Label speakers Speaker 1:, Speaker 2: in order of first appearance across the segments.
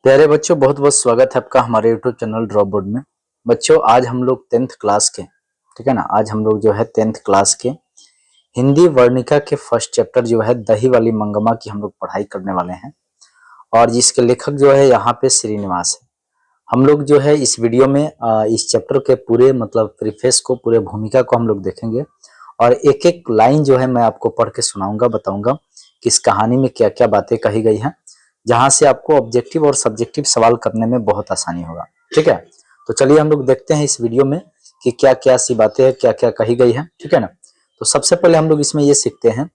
Speaker 1: प्यारे बच्चों, बहुत बहुत स्वागत है आपका हमारे यूट्यूब चैनल ड्रॉप बोर्ड में। बच्चों, आज हम लोग 10th क्लास के, ठीक है ना, आज हम लोग जो है 10th क्लास के हिंदी वर्णिका के फर्स्ट चैप्टर जो है दही वाली मंगमा की हम लोग पढ़ाई करने वाले हैं। और जिसके लेखक जो है यहाँ पे श्रीनिवास है। हम लोग जो है इस वीडियो में इस चैप्टर के पूरे मतलब प्रीफेस को, पूरे भूमिका को हम लोग देखेंगे और एक एक लाइन जो है मैं आपको पढ़ के सुनाऊंगा, बताऊंगा कि इस कहानी में क्या क्या बातें कही गई हैं, जहां से आपको ऑब्जेक्टिव और सब्जेक्टिव सवाल करने में बहुत आसानी होगा। ठीक है, तो चलिए हम लोग देखते हैं इस वीडियो में कि क्या क्या सी बातें हैं, क्या क्या कही गई है। ठीक है ना, तो सबसे पहले हम लोग इसमें ये सीखते हैं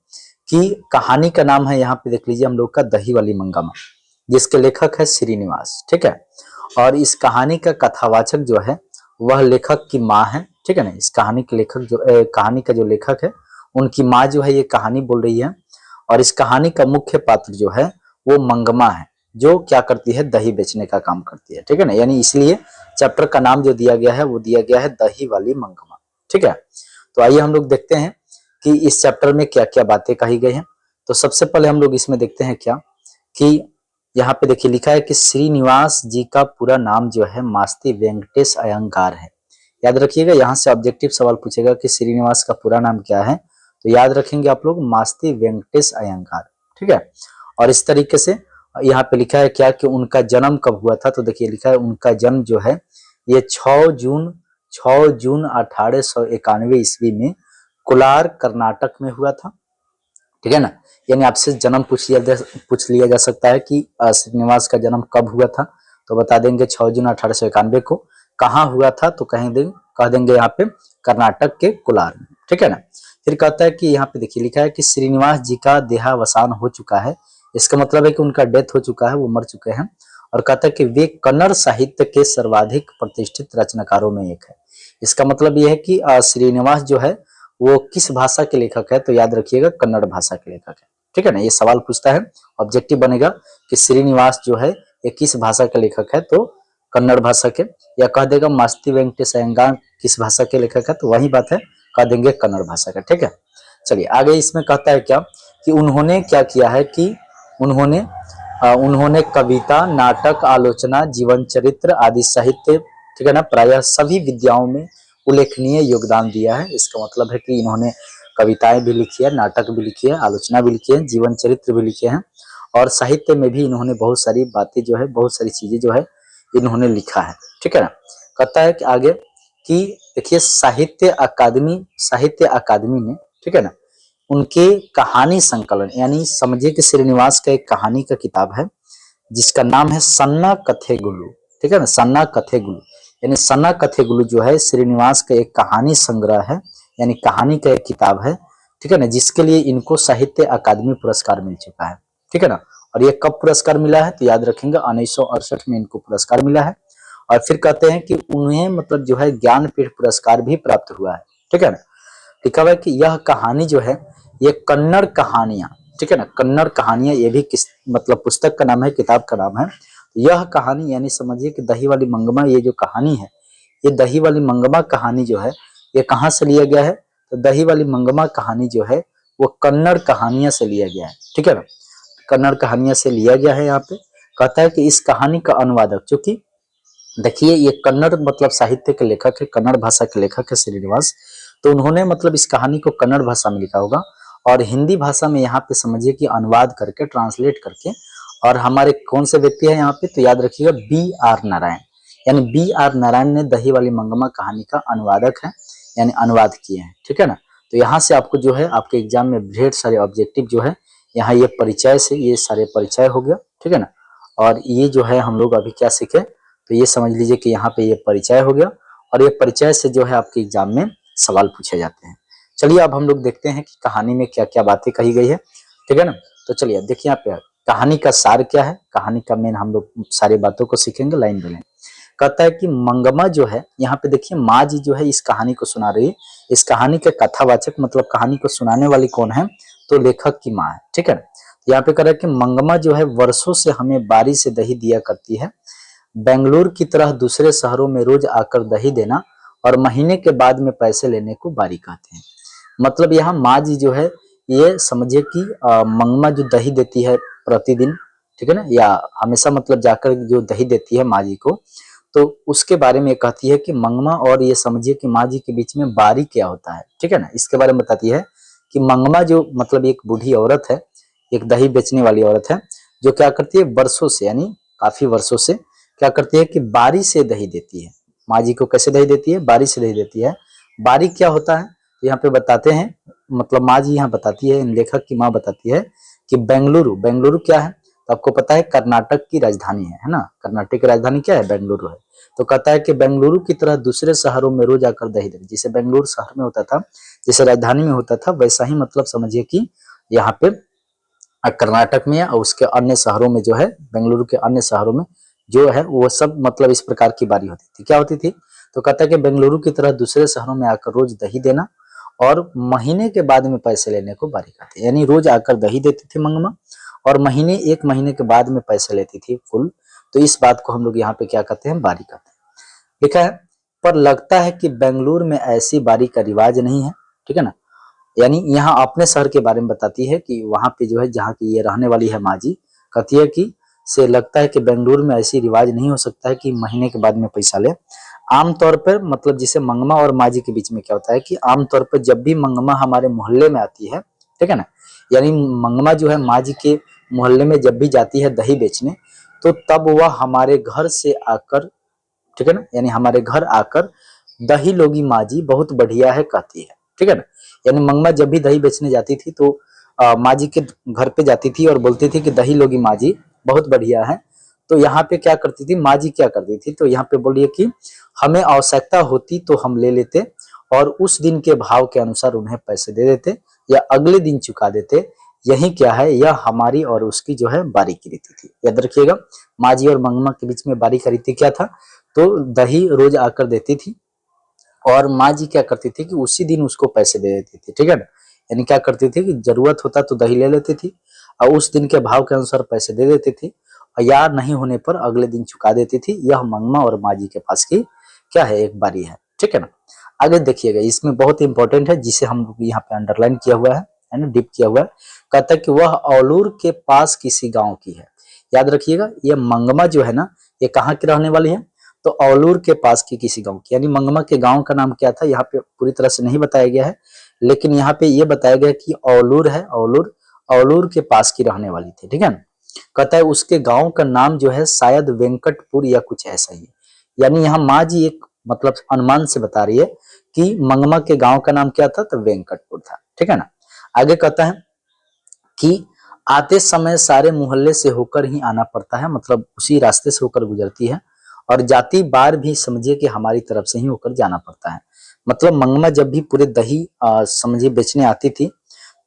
Speaker 1: कि कहानी का नाम है, यहाँ पे देख लीजिए हम लोग का दही वाली मंगमा, जिसके लेखक है श्रीनिवास। ठीक है, और इस कहानी का कथावाचक जो है वह लेखक की माँ है। ठीक है ना, इस कहानी के लेखक जो कहानी का जो लेखक है उनकी माँ जो है ये कहानी बोल रही है। और इस कहानी का मुख्य पात्र जो है वो मंगमा है, जो क्या करती है, दही बेचने का काम करती है। ठीक है ना, यानी इसलिए चैप्टर का नाम जो दिया गया है वो दिया गया है दही वाली मंगमा। ठीक है, तो आइए हम लोग देखते हैं कि इस चैप्टर में क्या क्या बातें कही गई हैं। तो सबसे पहले हम लोग इसमें देखते हैं क्या कि यहाँ पे देखिए लिखा है कि श्रीनिवास जी का पूरा नाम जो है मास्ती वेंकटेश अयंगार है। याद रखिएगा, यहाँ से ऑब्जेक्टिव सवाल पूछेगा कि श्रीनिवास का पूरा नाम क्या है, तो याद रखेंगे आप लोग मास्ती वेंकटेश अयंगार। ठीक है, और इस तरीके से यहाँ पे लिखा है क्या कि उनका जन्म कब हुआ था, तो देखिए लिखा है उनका जन्म जो है ये 6 जून 1891 ईस्वी में कोलार कर्नाटक में हुआ था। ठीक है ना, यानी आपसे जन्म पूछ लिया जा सकता है कि श्रीनिवास का जन्म कब हुआ था, तो बता देंगे 6 जून 1891 को। कहाँ हुआ था तो कह देंगे यहाँ पे कर्नाटक के कोलार में। ठीक है ना, फिर कहता है कि यहाँ पे देखिए लिखा है कि श्रीनिवास जी का देहावसान हो चुका है। इसका मतलब है कि उनका डेथ हो चुका है, वो मर चुके हैं। और कहता है कि वे कन्नड़ साहित्य के सर्वाधिक प्रतिष्ठित रचनाकारों में एक है। इसका मतलब यह है कि श्रीनिवास जो है वो किस भाषा के लेखक है, तो याद रखिएगा कन्नड़ भाषा के लेखक है। ठीक है ना, ये सवाल पूछता है, ऑब्जेक्टिव बनेगा कि श्रीनिवास जो है ये किस भाषा के लेखक है, तो कन्नड़ भाषा के। या कह देगा मास्ती वेंकटेश अयंगार किस भाषा के लेखक है, तो वही बात है, कह देंगे कन्नड़ भाषा का। ठीक है, चलिए आगे इसमें कहता है क्या कि उन्होंने क्या किया है कि उन्होंने कविता, नाटक, आलोचना, जीवन चरित्र आदि साहित्य, ठीक है ना, प्रायः सभी विद्याओं में उल्लेखनीय योगदान दिया है। इसका मतलब है कि इन्होंने कविताएं भी लिखी है, नाटक भी लिखी है, आलोचना भी लिखी है, जीवन चरित्र भी लिखे हैं और साहित्य में भी इन्होंने बहुत सारी बातें जो है, बहुत सारी चीजें जो है इन्होंने लिखा है। ठीक है ना, कहता है कि आगे कि देखिए साहित्य अकादमी ने, ठीक है ना, उनके कहानी संकलन, यानी समझिए कि श्रीनिवास का एक कहानी का किताब है जिसका नाम है सन्ना कथे गुल्लू। ठीक है ना, सन्ना कथे गुल्लू, यानी सन्ना कथे गुल्लू जो है श्रीनिवास का एक कहानी संग्रह है, यानी कहानी का एक किताब है। ठीक है ना, जिसके लिए इनको साहित्य अकादमी पुरस्कार मिल चुका है। ठीक है ना, और ये कब पुरस्कार मिला है, तो याद रखेंगे 1968 में इनको पुरस्कार मिला है। और फिर कहते हैं कि उन्हें मतलब जो है ज्ञानपीठ पुरस्कार भी प्राप्त हुआ है। ठीक है ना, लिखा हुआ है कि यह कहानी जो है ये कन्नड़ कहानियां, ठीक है ना, कन्नड़ कहानियां, ये भी किस मतलब पुस्तक का नाम है, किताब का नाम है। यह कहानी यानी समझिए कि दही वाली मंगमा, ये जो कहानी है, ये दही वाली मंगमा कहानी जो है ये कहाँ से लिया गया है, तो दही वाली मंगमा कहानी जो है वो कन्नड़ कहानियां से लिया गया है। ठीक है ना, कन्नड़ कहानियां से लिया गया है। यहाँ पे कहता है कि इस कहानी का अनुवादक, चूंकि देखिए ये कन्नड़ मतलब साहित्य के लेखक है, कन्नड़ भाषा के लेखक है श्रीनिवास, तो उन्होंने मतलब इस कहानी को कन्नड़ भाषा में लिखा होगा और हिंदी भाषा में यहाँ पे समझिए कि अनुवाद करके, ट्रांसलेट करके, और हमारे कौन से व्यक्ति है यहाँ पे, तो याद रखिएगा B.R. नारायण, यानी B.R. नारायण ने दही वाली मंगमा कहानी का अनुवादक है, यानी अनुवाद किए हैं। ठीक है ना, तो यहाँ से आपको जो है आपके एग्जाम में ढेर सारे ऑब्जेक्टिव जो है, यहाँ ये परिचय से ये सारे परिचय हो गया। ठीक है ना, और ये जो है हम लोग अभी क्या सीखे, तो ये समझ लीजिए कि यहाँ पे ये परिचय हो गया और ये परिचय से जो है आपके एग्जाम में सवाल पूछे जाते हैं। चलिए अब हम लोग देखते हैं कि कहानी में क्या क्या बातें कही गई है। ठीक है ना, तो चलिए देखिए यहाँ पे कहानी का सार क्या है, कहानी का मेन हम लोग सारी बातों को सीखेंगे लाइन बाय लाइन। कहता है कि मंगमा जो है, यहाँ पे देखिए माँ जी जो है इस कहानी को सुना रही है। इस कहानी के कथावाचक मतलब कहानी को सुनाने वाली कौन है, तो लेखक की माँ है। ठीक है, यहाँ पे कह रहा है कि मंगमा जो है वर्षों से हमें बारी से दही दिया करती है, बेंगलुरु की तरह दूसरे शहरों में रोज आकर दही देना और महीने के बाद में पैसे लेने को बारी कहते हैं। मतलब यहाँ माँ जी जो है ये समझिए कि मंगमा जो दही देती है प्रतिदिन, ठीक है ना, या हमेशा मतलब जाकर जो दही देती है माँ जी को, तो उसके बारे में कहती है कि मंगमा और ये समझिए कि माँ जी के बीच में बारी क्या होता है, ठीक है ना। इसके बारे में बताती है कि मंगमा जो मतलब एक बूढ़ी औरत है, एक दही बेचने वाली औरत है, जो क्या करती है वर्षों से, यानी काफी वर्षों से क्या करती है कि बारी से दही देती है। माँ जी को कैसे दही देती है? बारी से दही देती है। बारी क्या होता है तो यहाँ पे बताते हैं, मतलब माँ जी यहाँ बताती है, इन लेखक की माँ बताती है कि बेंगलुरु, बेंगलुरु क्या है तो आपको पता है कर्नाटक की राजधानी है ना, कर्नाटक की राजधानी क्या है? बेंगलुरु है। तो कहता है कि बेंगलुरु की तरह दूसरे शहरों में रोज आकर दही दे, जैसे बेंगलुरु शहर में होता था, जैसे राजधानी में होता था, वैसा ही मतलब समझिए कि यहाँ पे कर्नाटक में और उसके अन्य शहरों में जो है, बेंगलुरु के अन्य शहरों में जो है वो सब मतलब इस प्रकार की बारी होती थी। क्या होती थी? तो कहता है कि बेंगलुरु की तरह दूसरे शहरों में आकर रोज दही देना और महीने के बाद में पैसे लेने को बारी कहते हैं। यानी रोज आकर दही देती थी मंगमा और महीने, एक महीने के बाद में पैसे लेती थी फुल। तो इस बात को हम लोग यहाँ पे क्या कहते हैं? बारी कहते हैं। लिखा है, पर लगता है कि बेंगलुरु में ऐसी बारी का रिवाज नहीं है, ठीक है ना। यानी यहाँ अपने शहर के बारे में बताती है कि वहां पे जो है, जहाँ की ये रहने वाली है माँ जी, कहती है कि से लगता है कि बेंगलुरु में ऐसी रिवाज नहीं हो सकता है कि महीने के बाद में पैसा ले। आमतौर पर मतलब जिसे मंगमा और माँ जी के बीच में क्या होता है कि आमतौर पर जब भी मंगमा हमारे मोहल्ले में आती है, ठीक है ना, यानी मंगमा जो है माँ जी के मोहल्ले में जब भी जाती है दही बेचने, तो तब वह हमारे घर से आकर, ठीक है ना, यानी हमारे घर आकर दही लोगी माँ जी बहुत बढ़िया है कहती है, ठीक है ना। यानी मंगमा जब भी दही बेचने जाती थी तो माँ जी के घर पे जाती थी और बोलती थी कि दही लोगी माँ जी बहुत बढ़िया है। तो यहाँ पे क्या करती थी माँ जी? क्या करती थी तो यहाँ पे बोलिए कि हमें आवश्यकता होती तो हम ले लेते और उस दिन के भाव के अनुसार उन्हें पैसे दे देते या अगले दिन चुका देते। यही क्या है, यह हमारी और उसकी जो है बारी की रीति थी। याद रखिएगा, माँ जी और मंगमा के बीच में बारी का रीति क्या था? तो दही रोज आकर देती थी और माँ जी क्या करती थी कि उसी दिन उसको पैसे दे देती थी, ठीक है ना। यानी क्या करती थी कि जरूरत होता तो दही ले लेती थी और उस दिन के भाव के अनुसार पैसे दे देती थी, और या नहीं होने पर अगले दिन चुका देती थी। यह मंगमा और माँ जी के पास की क्या है, एक बारी है, ठीक है ना। आगे देखिएगा, इसमें बहुत इंपॉर्टेंट है जिसे हम लोग यहाँ पे अंडरलाइन किया हुआ है ना, डिप किया हुआ है। कहता है कि वह औलूर के पास किसी गांव की है। याद रखिएगा, ये मंगमा जो है ना, ये कहाँ की रहने वाली है? तो औलूर के पास की किसी गांव की। यानी मंगमा के गांव का नाम क्या था यहाँ पे पूरी तरह से नहीं बताया गया है, लेकिन यहाँ पे ये बताया गया कि औलूर है, औलूर, औलूर के पास की रहने वाली थी, ठीक है ना। कहता है उसके गांव का नाम जो है शायद वेंकटपुर या कुछ ऐसा ही है। यानी यहाँ माँ जी एक मतलब अनुमान से बता रही है कि मंगमा के गांव का नाम क्या था? तो वेंकटपुर था, ठीक है ना। आगे कहता है कि आते समय सारे मोहल्ले से होकर ही आना पड़ता है, मतलब उसी रास्ते से होकर गुजरती है, और जाती बार भी समझिए कि हमारी तरफ से ही होकर जाना पड़ता है। मतलब मंगमा जब भी पूरे दही समझिए बेचने आती थी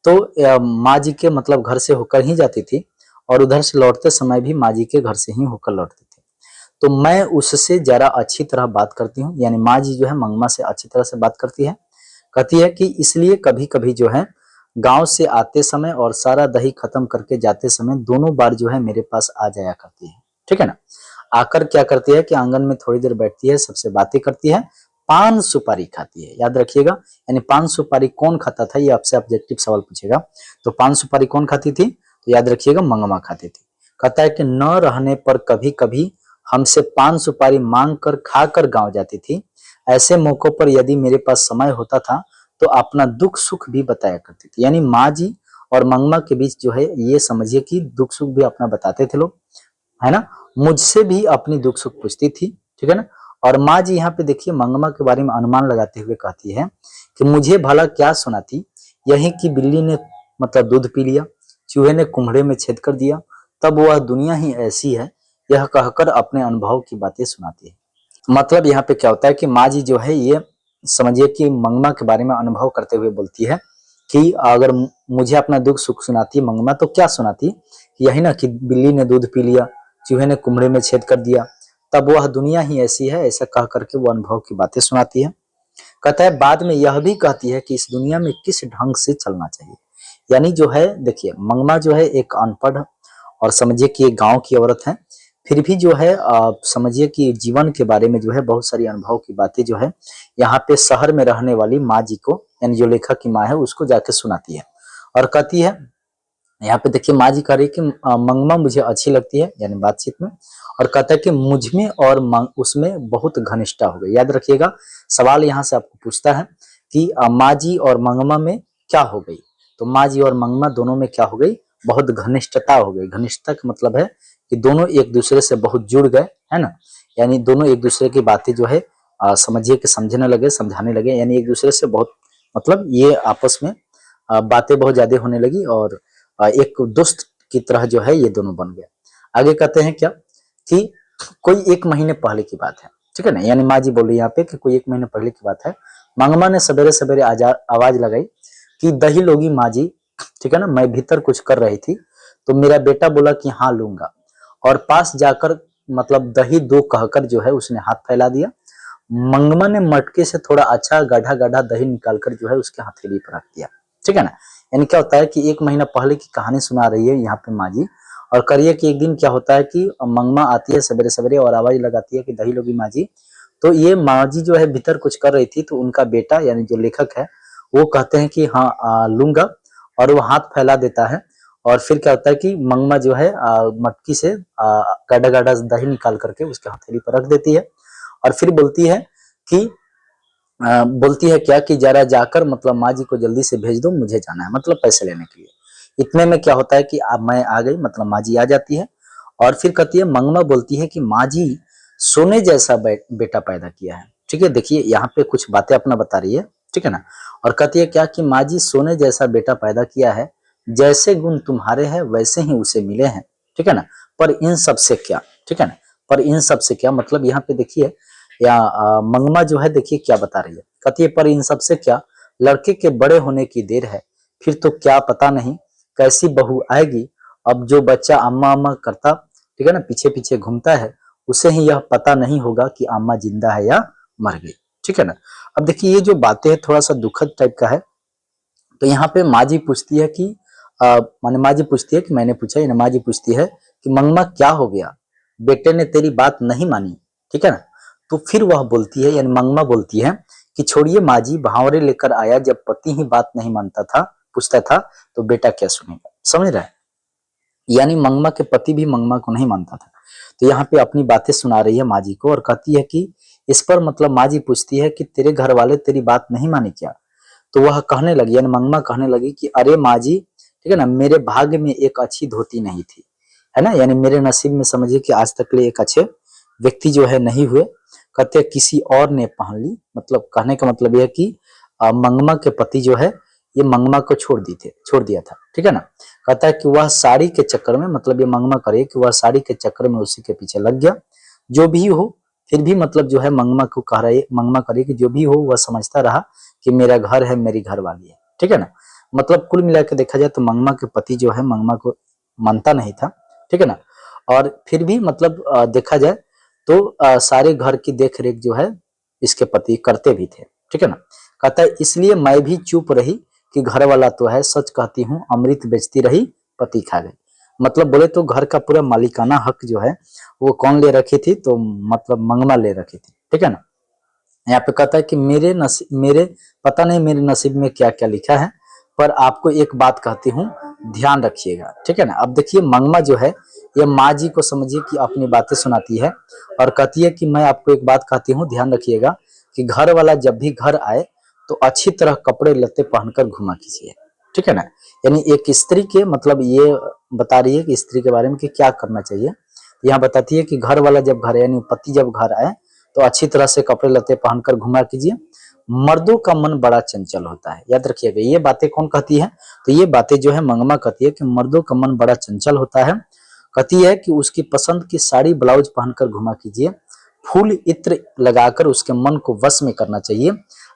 Speaker 1: तो माँ जी के मतलब घर से होकर ही जाती थी और उधर से लौटते समय भी माँ जी के घर से ही होकर लौटती थी। तो मैं उससे जरा अच्छी तरह बात करती हूँ, यानी माँ जी जो है मंगमा से अच्छी तरह से बात करती है। कहती है कि इसलिए कभी कभी जो है गांव से आते समय और सारा दही खत्म करके जाते समय दोनों बार जो है मेरे पास आ जाया करती है, ठीक है ना। आकर क्या करती है कि आंगन में थोड़ी देर बैठती है, सबसे बातें करती है, पान सुपारी खाती है। याद रखिएगा, यानी पान सुपारी कौन खाता था, ये आपसे ऑब्जेक्टिव सवाल पूछेगा। तो पान सुपारी कौन खाती थी? तो याद रखिएगा, मंगमा खाती थी। कहता है कि न रहने पर कभी कभी हमसे पान सुपारी मांग कर खाकर गांव जाती थी। ऐसे मौकों पर यदि मेरे पास समय होता था तो अपना दुख सुख भी बताया करती थी। यानी माँ जी और मंगमा के बीच जो है ये समझिए कि दुख सुख भी अपना बताते थे लोग, है ना। मुझसे भी अपनी दुख सुख पूछती थी, ठीक है ना। और माँ जी यहाँ पे देखिए मंगमा के बारे में अनुमान लगाते हुए कहती है कि मुझे भला क्या सुनाती, यही कि बिल्ली ने मतलब दूध पी लिया, चूहे ने कुम्हड़े में छेद कर दिया, तब वह दुनिया ही ऐसी है, यह कहकर अपने अनुभव की बातें सुनाती है। मतलब यहाँ पे क्या होता है कि माँ जी जो है ये समझिए कि मंगमा के बारे में अनुभव करते हुए बोलती है कि अगर मुझे अपना दुख सुख सुनाती मंगमा तो क्या सुनाती, यही ना कि बिल्ली ने दूध पी लिया, चूहे ने कुमड़े में छेद कर दिया, तब वह दुनिया ही ऐसी है, ऐसा कह करके वो अनुभव की बातें सुनाती है। कहता है बाद में यह भी कहती है कि इस दुनिया में किस ढंग से चलना चाहिए। यानी जो है देखिए मंगमा जो है एक अनपढ़ और समझिए कि एक गांव की औरत है, फिर भी जो है समझिए कि जीवन के बारे में जो है बहुत सारी अनुभव की बातें जो है यहाँ पे शहर में रहने वाली माँ जी को, यानी जो लेखक की माँ है उसको जाके सुनाती है और कहती है यहाँ पे देखिए माँ जी कह रही है कि मंगमा मुझे अच्छी लगती है, यानी बातचीत में, और कहता है कि मुझ में और उसमें बहुत घनिष्ठता हो गई। याद रखिएगा सवाल यहाँ से आपको पूछता है कि माँ जी और मंगमा में क्या हो गई, तो माँ जी और मंगमा दोनों में क्या हो गई, बहुत घनिष्ठता हो गई। घनिष्ठता का मतलब है कि दोनों एक दूसरे से बहुत जुड़ गए, है ना, यानी दोनों एक दूसरे की बातें जो है समझिए कि समझने लगे, समझाने लगे, यानी एक दूसरे से बहुत मतलब ये आपस में बातें बहुत ज्यादा होने लगी और एक दोस्त की तरह जो है ये दोनों बन गए। आगे कहते हैं क्या कि कोई 1 महीने पहले की बात है, ठीक है ना, यानी माँ जी बोल रही है यहाँ पे कि कोई 1 महीने पहले की बात है। मंगमा ने सवेरे सवेरे आवाज लगाई कि दही लोगी माँ जी, ठीक है ना। मैं भीतर कुछ कर रही थी तो मेरा बेटा बोला कि हाँ लूंगा, और पास जाकर मतलब दही दो कहकर जो है उसने हाथ फैला दिया। मंगमा ने मटके से थोड़ा अच्छा गाढ़ा गाढ़ा दही निकालकर जो है उसके हथेली पर रख दिया, ठीक है ना। यानी क्या होता है कि 1 महीना पहले की कहानी सुना रही है यहाँ पे माँ जी, और करिए कि एक दिन क्या होता है कि मंगमा आती है सवेरे सवेरे और आवाज लगाती है कि दही लोगी माँ जी। तो ये माँ जी जो है भीतर कुछ कर रही थी, तो उनका बेटा यानी जो लेखक है वो कहते हैं कि हाँ लूंगा, और वो हाथ फैला देता है। और फिर क्या होता है कि मंगमा जो है मटकी से गाढ़ा गाढ़ा दही निकाल करके उसके हथेली पर रख देती है, और फिर बोलती है कि बोलती है क्या कि जरा जाकर मतलब माँ जी को जल्दी से भेज दो, मुझे जाना है, मतलब पैसे लेने के लिए। इतने में क्या होता है कि अब मैं आ गई, मतलब माँ जी आ जाती है, और फिर कहती है मंगमा बोलती है कि माँ जी सोने जैसा बेटा पैदा किया है, ठीक है। देखिए यहाँ पे कुछ बातें अपना बता रही है, ठीक है ना, और कहती है क्या कि माँ जी सोने जैसा बेटा पैदा किया है, जैसे गुण तुम्हारे हैं वैसे ही उसे मिले हैं, ठीक है ना। पर इन सब से क्या, ठीक है ना, पर इन सब से क्या मतलब यहाँ पे देखिए या मंगमा जो है देखिए क्या बता रही है, कहती है पर इन सब से क्या, लड़के के बड़े होने की देर है, फिर तो क्या पता नहीं कैसी बहू आएगी। अब जो बच्चा अम्मा अम्मा करता, ठीक है ना, पीछे पीछे घूमता है, उसे ही यह पता नहीं होगा कि अम्मा जिंदा है या मर गई, ठीक है ना। अब देखिए ये जो बातें है थोड़ा सा दुखद टाइप का है। तो यहाँ पे माँ जी पूछती है कि माने माँ जी पूछती है कि मैंने पूछा, यानी माँ जी पूछती है कि मंगमा क्या हो गया, बेटे ने तेरी बात नहीं मानी, ठीक है ना। तो फिर वह बोलती है, यानी मंगमा बोलती है कि छोड़िए माँ जी, भावरे लेकर आया, जब पति ही बात नहीं मानता था, पूछता था, तो बेटा क्या सुनेगा, समझ रहा है। यानी मंगमा के पति भी मंगमा को नहीं मानता था। तो यहाँ पे अपनी बातें सुना रही है माँ जी को, और कहती है कि इस पर मतलब माँ जी पूछती है कि तेरे घर वाले तेरी बात नहीं मानी क्या। तो वह कहने लगी, यानी मंगमा कहने लगी कि अरे माँ जी, ठीक है ना, मेरे भाग्य में एक अच्छी धोती नहीं थी, है ना, यानी मेरे नसीब में समझिए कि आज तक ले एक अच्छे व्यक्ति जो है नहीं हुए। कहते किसी और ने पहन ली, मतलब कहने का मतलब यह कि मंगमा के पति जो है ये मंगमा को छोड़ दिया था, ठीक है ना। कहता है कि वह साड़ी के चक्कर में, मतलब ये मंगमा करे कि वह साड़ी के चक्कर में उसी के पीछे लग गया। जो भी हो, फिर भी मतलब जो है मंगमा को कह रही, मंगमा करे कि जो भी हो वह समझता रहा कि मेरा घर है, मेरी घर वाली है, ठीक है ना। मतलब कुल मिला के देखा जाए तो मंगमा के पति जो है मंगमा को मानता नहीं था, ठीक है ना। और फिर भी मतलब देखा जाए तो सारे घर की देख रेख जो है इसके पति करते भी थे, ठीक है ना। कहता है इसलिए मैं भी चुप रही कि घर वाला तो है, सच कहती हूँ अमृत बेचती रही, पति खा गई। मतलब बोले तो घर का पूरा मालिकाना हक जो है वो कौन ले रखी थी, तो मतलब मंगमा ले रखी थी, ठीक है ना। यहाँ पे कहता है कि मेरे पता नहीं मेरे नसीब में क्या क्या लिखा है, पर आपको एक बात कहती हूँ, ध्यान रखिएगा, ठीक है ना। अब देखिए मंगमा जो है ये माँ जी को समझिए कि अपनी बातें सुनाती है, और कहती है कि मैं आपको एक बात कहती हूँ, ध्यान रखिएगा कि घर वाला जब भी घर आए तो अच्छी तरह कपड़े लत्ते पहनकर घुमा कीजिए, ठीक है ना। यानी एक स्त्री के मतलब ये बता रही है कि स्त्री के बारे में कि क्या करना चाहिए। यहाँ बताती है कि घर वाला जब घर यानी पति जब घर आए तो अच्छी तरह से कपड़े लत्ते पहनकर घुमा कीजिए। मर्दों का मन बड़ा चंचल होता है, याद रखिएगा। ये बातें कौन कहती है, तो ये बातें जो है मंगमा कहती है कि मर्दों का मन बड़ा चंचल होता है। कहती है कि उसकी पसंद की साड़ी ब्लाउज पहनकर घुमा कीजिए, फूल इत्र लगाकर उसके मन को वश में करना चाहिए।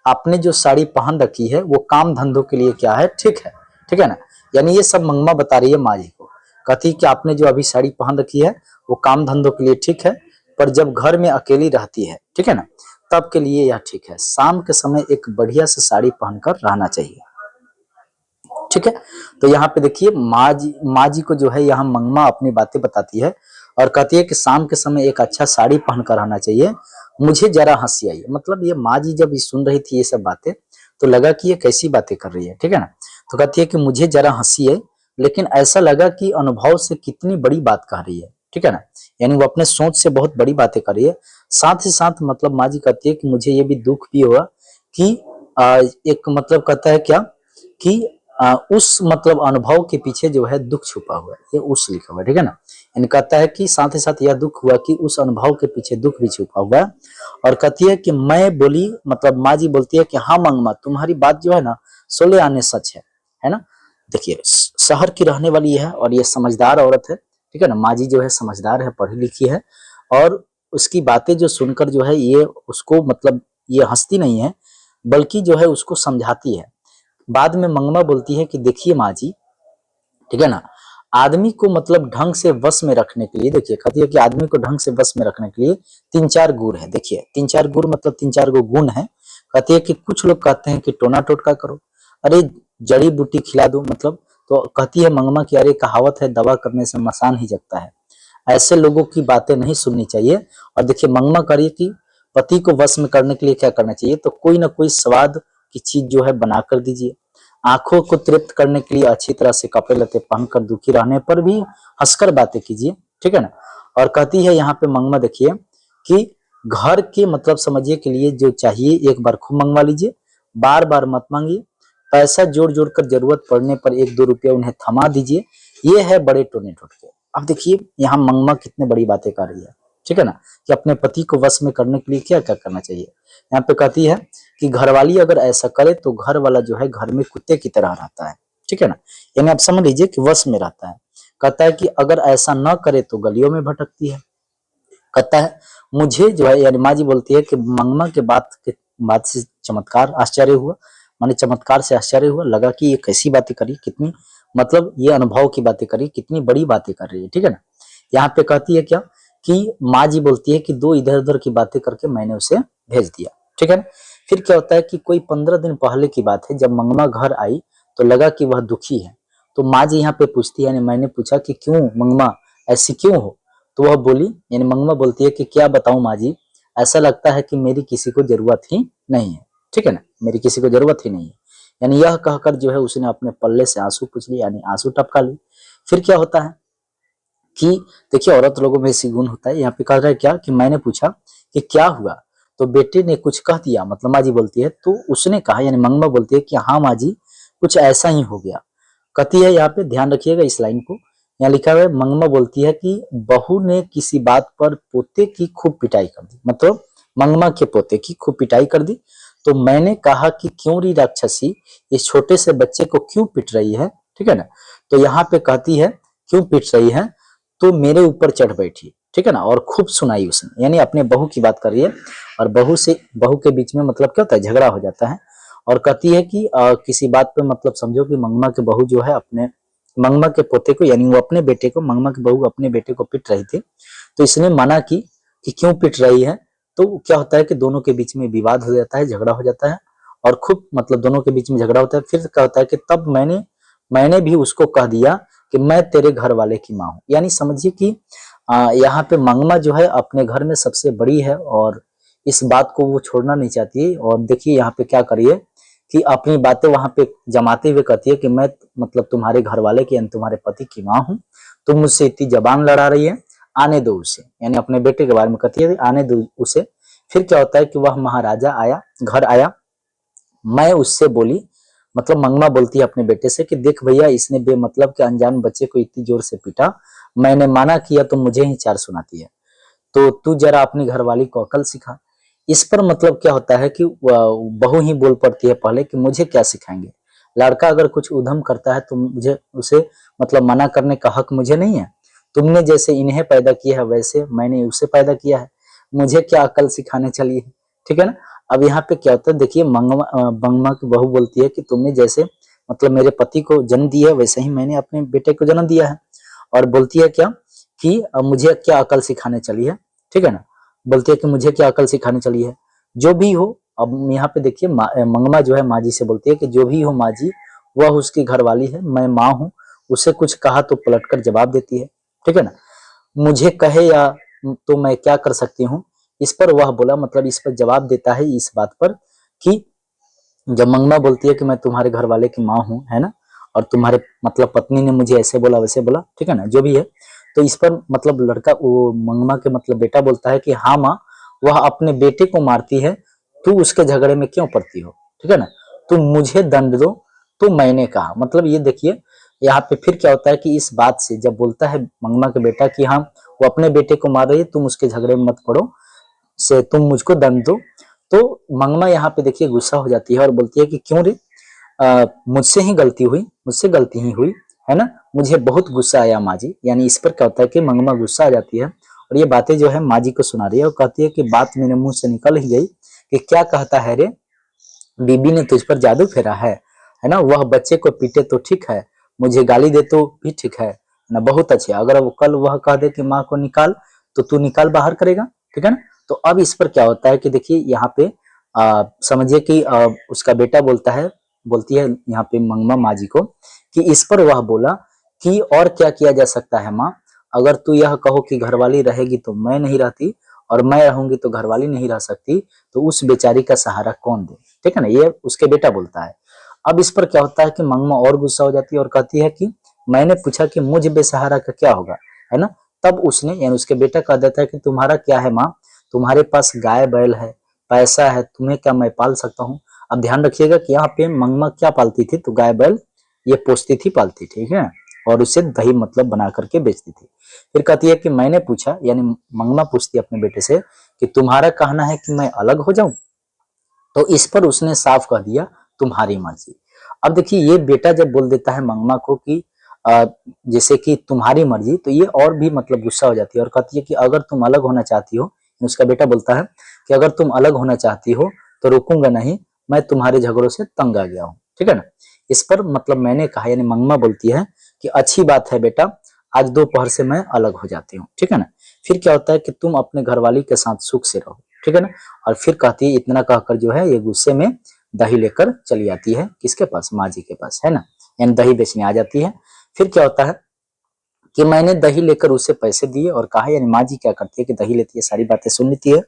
Speaker 1: आपने जो साड़ी पहन रखी है वो काम धंधों के लिए क्या है, ठीक है, ठीक है ना। यानी ये सब मंगमा बता रही है माँ जी को, कहती कि आपने जो अभी साड़ी पहन रखी है वो काम धंधों के लिए ठीक है, पर जब घर में अकेली रहती है, ठीक है ना, तब के लिए यह ठीक है। शाम के समय एक बढ़िया से साड़ी पहनकर रहना चाहिए, ठीक है। तो यहाँ पे देखिए माँ जी को जो है यहाँ मंगमा अपनी बातें बताती है, और कहती है कि शाम के समय एक अच्छा साड़ी पहनकर रहना चाहिए। मुझे जरा हंसी आई, मतलब ये माँ जी जब सुन रही थी ये सब बातें तो लगा कि ये कैसी बातें कर रही है, ठीक है ना। तो कहती है कि मुझे जरा हंसी आई, लेकिन ऐसा लगा कि अनुभव से कितनी बड़ी बात कह रही है, ठीक है ना। यानी वो अपने सोच से बहुत बड़ी बातें कर रही है। साथ ही साथ मतलब माँ जी कहती है कि मुझे ये भी दुख भी हुआ कि एक मतलब कहता है क्या कि उस मतलब अनुभव के पीछे जो है दुख छुपा हुआ है, ये उस लिखा हुआ है, ठीक है ना। यानी कहता है कि साथ ही साथ यह दुख हुआ कि उस अनुभव के पीछे दुख भी छुपा हुआ है। और कहती है कि मैं बोली, मतलब माँ जी बोलती है कि हाँ मंगमा, तुम्हारी बात जो है ना सोले आने सच है ना। देखिए शहर की रहने वाली है और ये समझदार औरत है, ठीक है ना। माँ जी जो है समझदार है, पढ़ी लिखी है, और उसकी बातें जो सुनकर जो है ये उसको मतलब ये हंसती नहीं है, बल्कि जो है उसको समझाती है। बाद में मंगमा बोलती है कि देखिए माँ जी, ठीक है ना, आदमी को मतलब ढंग से वश में रखने के लिए, देखिए कहती है कि आदमी को ढंग से वश में रखने के लिए तीन चार गुण है। देखिए तीन चार गुण मतलब तीन चार गो गुण है। कहती है कि कुछ लोग कहते हैं कि टोना टोटका करो, अरे जड़ी बूटी खिला दो, मतलब तो कहती है मंगमा की अरे कहावत है दवा करने से मसान ही जगता है, ऐसे लोगों की बातें नहीं सुननी चाहिए। और देखिए मंगमा करिए कि पति को वश में करने के लिए क्या करना चाहिए, तो कोई ना कोई स्वाद की चीज जो है बना कर दीजिए। आंखों को तृप्त करने के लिए अच्छी तरह से कपड़े लते पहनकर दुखी रहने पर भी हंसकर बातें कीजिए, ठीक है ना। और कहती है यहाँ पे मंगमा देखिए कि घर के मतलब समझिए के लिए जो चाहिए एक बार खूब मंगवा लीजिए, बार बार मत मांगिए, पैसा जोड़ जोड़ कर जरूरत पड़ने पर एक दो रुपया उन्हें थमा दीजिए, ये है बड़े टोने टोटके। अब देखिए यहाँ मंगमा कितने बड़ी बातें कर रही है, ठीक है ना, कि अपने पति को वश में करने के लिए क्या क्या करना चाहिए। यहाँ पे कहती है कि घरवाली अगर ऐसा करे तो घर वाला जो है घर में कुत्ते की तरह रहता है, ठीक है ना। यानी आप समझ लीजिए कि वश में रहता है। कहता है कि अगर ऐसा न करे तो गलियों में भटकती है। कहता है मुझे जो है, यानी माँ जी बोलती है कि मंगमा के बात से चमत्कार आश्चर्य हुआ, माने चमत्कार से आश्चर्य हुआ, लगा कि ये कैसी बातें करी, कितनी मतलब ये अनुभव की बातें करी, कितनी बड़ी बातें कर रही है, ठीक है ना। यहाँ पे कहती है क्या कि माँ जी बोलती है कि दो इधर उधर की बातें करके मैंने उसे भेज दिया, ठीक है ना। फिर क्या होता है कि कोई 15 दिन पहले की बात है, जब मंगमा घर आई तो लगा कि वह दुखी है। तो माँ जी यहाँ पे पूछती है, यानी मैंने पूछा कि क्यों मंगमा ऐसी क्यों हो, तो वह बोली, यानी मंगमा बोलती है कि क्या बताऊं माँ जी, ऐसा लगता है कि मेरी किसी को जरूरत ही नहीं है, ठीक है ना, मेरी किसी को जरूरत ही नहीं है। यानी यह कहकर जो है उसने अपने पल्ले से आंसू पूछ लिए, यानी आंसू टपका ली। फिर क्या होता है कि देखिए औरत लोगों में ऐसी गुण होता है। यहाँ पे कह रहा है क्या कि मैंने पूछा कि क्या हुआ, तो बेटे ने कुछ कह दिया, मतलब माँ जी बोलती है, तो उसने कहा, यानी मंगमा बोलती है कि हाँ माँ जी कुछ ऐसा ही हो गया। कहती है यहाँ पे ध्यान रखिएगा इस लाइन को, यहाँ लिखा हुआ है मंगमा बोलती है कि बहू ने किसी बात पर पोते की खूब पिटाई कर दी, मतलब मंगमा के पोते की खूब पिटाई कर दी। तो मैंने कहा कि क्यों री राक्षसी, इस छोटे से बच्चे को क्यों पिट रही है, ठीक है ना। तो यहाँ पे कहती है क्यों पिट रही है, तो मेरे ऊपर चढ़ बैठी, ठीक है ना, और खूब सुनाई उसने, यानी अपने बहू की बात कर रही है। और बहू के बीच में मतलब क्या होता है, झगड़ा हो जाता है। और कहती है कि किसी बात पे मतलब समझो कि मंगमा के बहू जो है अपने मंगमा के पोते को, यानी वो अपने बेटे को, मंगमा की बहू अपने बेटे को पिट रही थी। तो इसने मना की कि क्यों पिट रही है। तो क्या होता है कि दोनों के बीच में विवाद हो जाता है, झगड़ा हो जाता है, और खूब मतलब दोनों के बीच में झगड़ा होता है। फिर क्या होता है कि तब मैंने भी उसको कह दिया कि मैं तेरे घर वाले की माँ हूँ। यानी समझिए कि यहाँ पे मंगमा जो है अपने घर में सबसे बड़ी है, और इस बात को वो छोड़ना नहीं चाहती। और देखिए यहाँ पे क्या करिए कि अपनी बातें वहां पे जमाते हुए कहती है कि मैं मतलब तुम्हारे घर वाले की यानी तुम्हारे पति की माँ हूँ, तुम मुझसे इतनी जबान लड़ा रही है, आने दो उसे, यानी अपने बेटे के बारे में कहती है आने दो उसे। फिर क्या होता है कि वह महाराजा आया, घर आया, मैं उससे बोली, मतलब मंगमा बोलती है अपने बेटे से कि देख भैया इसने बेमतलब के अनजान बच्चे को इतनी जोर से पीटा, मैंने माना किया तो मुझे ही चार सुनाती है, तो तू जरा अपनी घरवाली को अकल सिखा। इस पर मतलब क्या होता है कि बहू ही बोल पड़ती है पहले कि मुझे क्या सिखाएंगे, लड़का अगर कुछ उधम करता है तो मुझे उसे मतलब मना करने का हक मुझे नहीं है, तुमने जैसे इन्हें पैदा किया है वैसे मैंने उसे पैदा किया है, मुझे क्या अकल सिखाने चली है, ठीक है ना। अब यहाँ पे क्या होता है देखिए मंगमा की बहू बोलती है कि तुमने जैसे मतलब मेरे पति को जन्म दिया वैसे ही मैंने अपने बेटे को जन्म दिया है। और बोलती है क्या कि मुझे क्या अकल सिखाने चली है, ठीक है ना, बोलती है कि मुझे क्या अकल सिखाने चली है, जो भी हो। अब यहाँ पे देखिए मंगमा जो है माँ जी से बोलती है कि जो भी हो माँ जी, वह उसकी घरवाली है, मैं माँ हूँ, उसे कुछ कहा तो पलटकर जवाब देती है, ठीक है ना। मुझे कहे या तो मैं क्या कर सकती हूँ, इस पर वह बोला, मतलब इस पर जवाब देता है इस बात पर कि जब मंगमा बोलती है कि मैं तुम्हारे घर वाले की माँ हूँ, है ना, और तुम्हारे मतलब पत्नी ने मुझे ऐसे बोला वैसे बोला, ठीक है ना, जो भी है। तो इस पर मतलब लड़का वो मंगमा के मतलब बेटा बोलता है कि हाँ माँ, वह अपने बेटे को मारती है, तू उसके झगड़े में क्यों पड़ती हो, ठीक है ना, तुम मुझे दंड दो। तो मैंने कहा, मतलब ये देखिए यहाँ पे फिर क्या होता है कि इस बात से जब बोलता है मंगमा के बेटा कि हाँ वो अपने बेटे को मार रही है, तुम उसके झगड़े में मत पड़ो, से तुम मुझको दंड दो। तो मंगमा यहाँ पे देखिए गुस्सा हो जाती है और बोलती है कि क्यों रे, मुझसे ही गलती हुई, मुझसे गलती ही हुई, है ना, मुझे बहुत गुस्सा आया माँ जी। यानी इस पर क्या होता है कि मंगमा गुस्सा आ जाती है और ये बातें जो है माँ जी को सुना रही है और कहती है कि बात मेरे मुंह से निकल ही गई कि क्या कहता है रे, बीबी ने तुझ पर जादू फेरा है ना, वह बच्चे को पीटे तो ठीक है, मुझे गाली दे तो भी ठीक है ना, बहुत अच्छे, अगर वो कल वह कह दे कि माँ को निकाल तो तू निकाल बाहर करेगा, ठीक है ना। तो अब इस पर क्या होता है कि देखिए यहाँ पे समझिए कि उसका बेटा बोलता है, बोलती है यहाँ पे मंगमा माँ जी को कि इस पर वह बोला कि और क्या किया जा सकता है माँ, अगर तू यह कहो कि घरवाली रहेगी तो मैं नहीं रहती और मैं रहूंगी तो घरवाली नहीं रह सकती, तो उस बेचारी का सहारा कौन दे, ठीक है ना, ये उसके बेटा बोलता है। अब इस पर क्या होता है कि मंगमा और गुस्सा हो जाती है और कहती है कि मैंने पूछा कि मुझ बेसहारा का क्या होगा, है ना। तब उसने यानी उसके बेटा कह देता है कि तुम्हारा क्या है माँ, तुम्हारे पास गाय बैल है, पैसा है, तुम्हें क्या मैं पाल सकता हूँ। अब ध्यान रखिएगा कि यहाँ पे मंगमा क्या पालती थी, तो गाय बैल ये पोसती थी, पालती, ठीक है, और उसे दही मतलब बना करके बेचती थी। फिर कहती है कि मैंने पूछा, यानी मंगमा पूछती है अपने बेटे से कि तुम्हारा कहना है कि मैं अलग हो जाऊं, तो इस पर उसने साफ कह दिया तुम्हारी मर्जी। अब देखिए ये बेटा जब बोल देता है मंगमा को कि जैसे कि तुम्हारी मर्जी, तो ये और भी मतलब गुस्सा हो जाती है और कहती है कि अगर तुम अलग होना चाहती हो, उसका बेटा बोलता है कि अगर तुम अलग होना चाहती हो तो रुकूंगा नहीं, मैं तुम्हारे झगड़ों से तंग आ गया हूँ, ठीक है ना। इस पर मतलब मैंने कहा, यानी मंगमा बोलती है कि अच्छी बात है बेटा, आज दोपहर से मैं अलग हो जाती हूँ, ठीक है ना। फिर क्या होता है कि तुम अपने घरवाली के साथ सुख से रहो, ठीक है ना। और फिर कहती है, इतना कहकर जो है ये गुस्से में दही लेकर चली आती है, किसके पास, माँ जी के पास, है ना, यानी दही बेचने आ जाती है। फिर क्या होता है कि मैंने दही लेकर उसे पैसे दिए और कहा, यानी माँ जी क्या करती है कि दही लेती है, सारी बातें सुन लेती है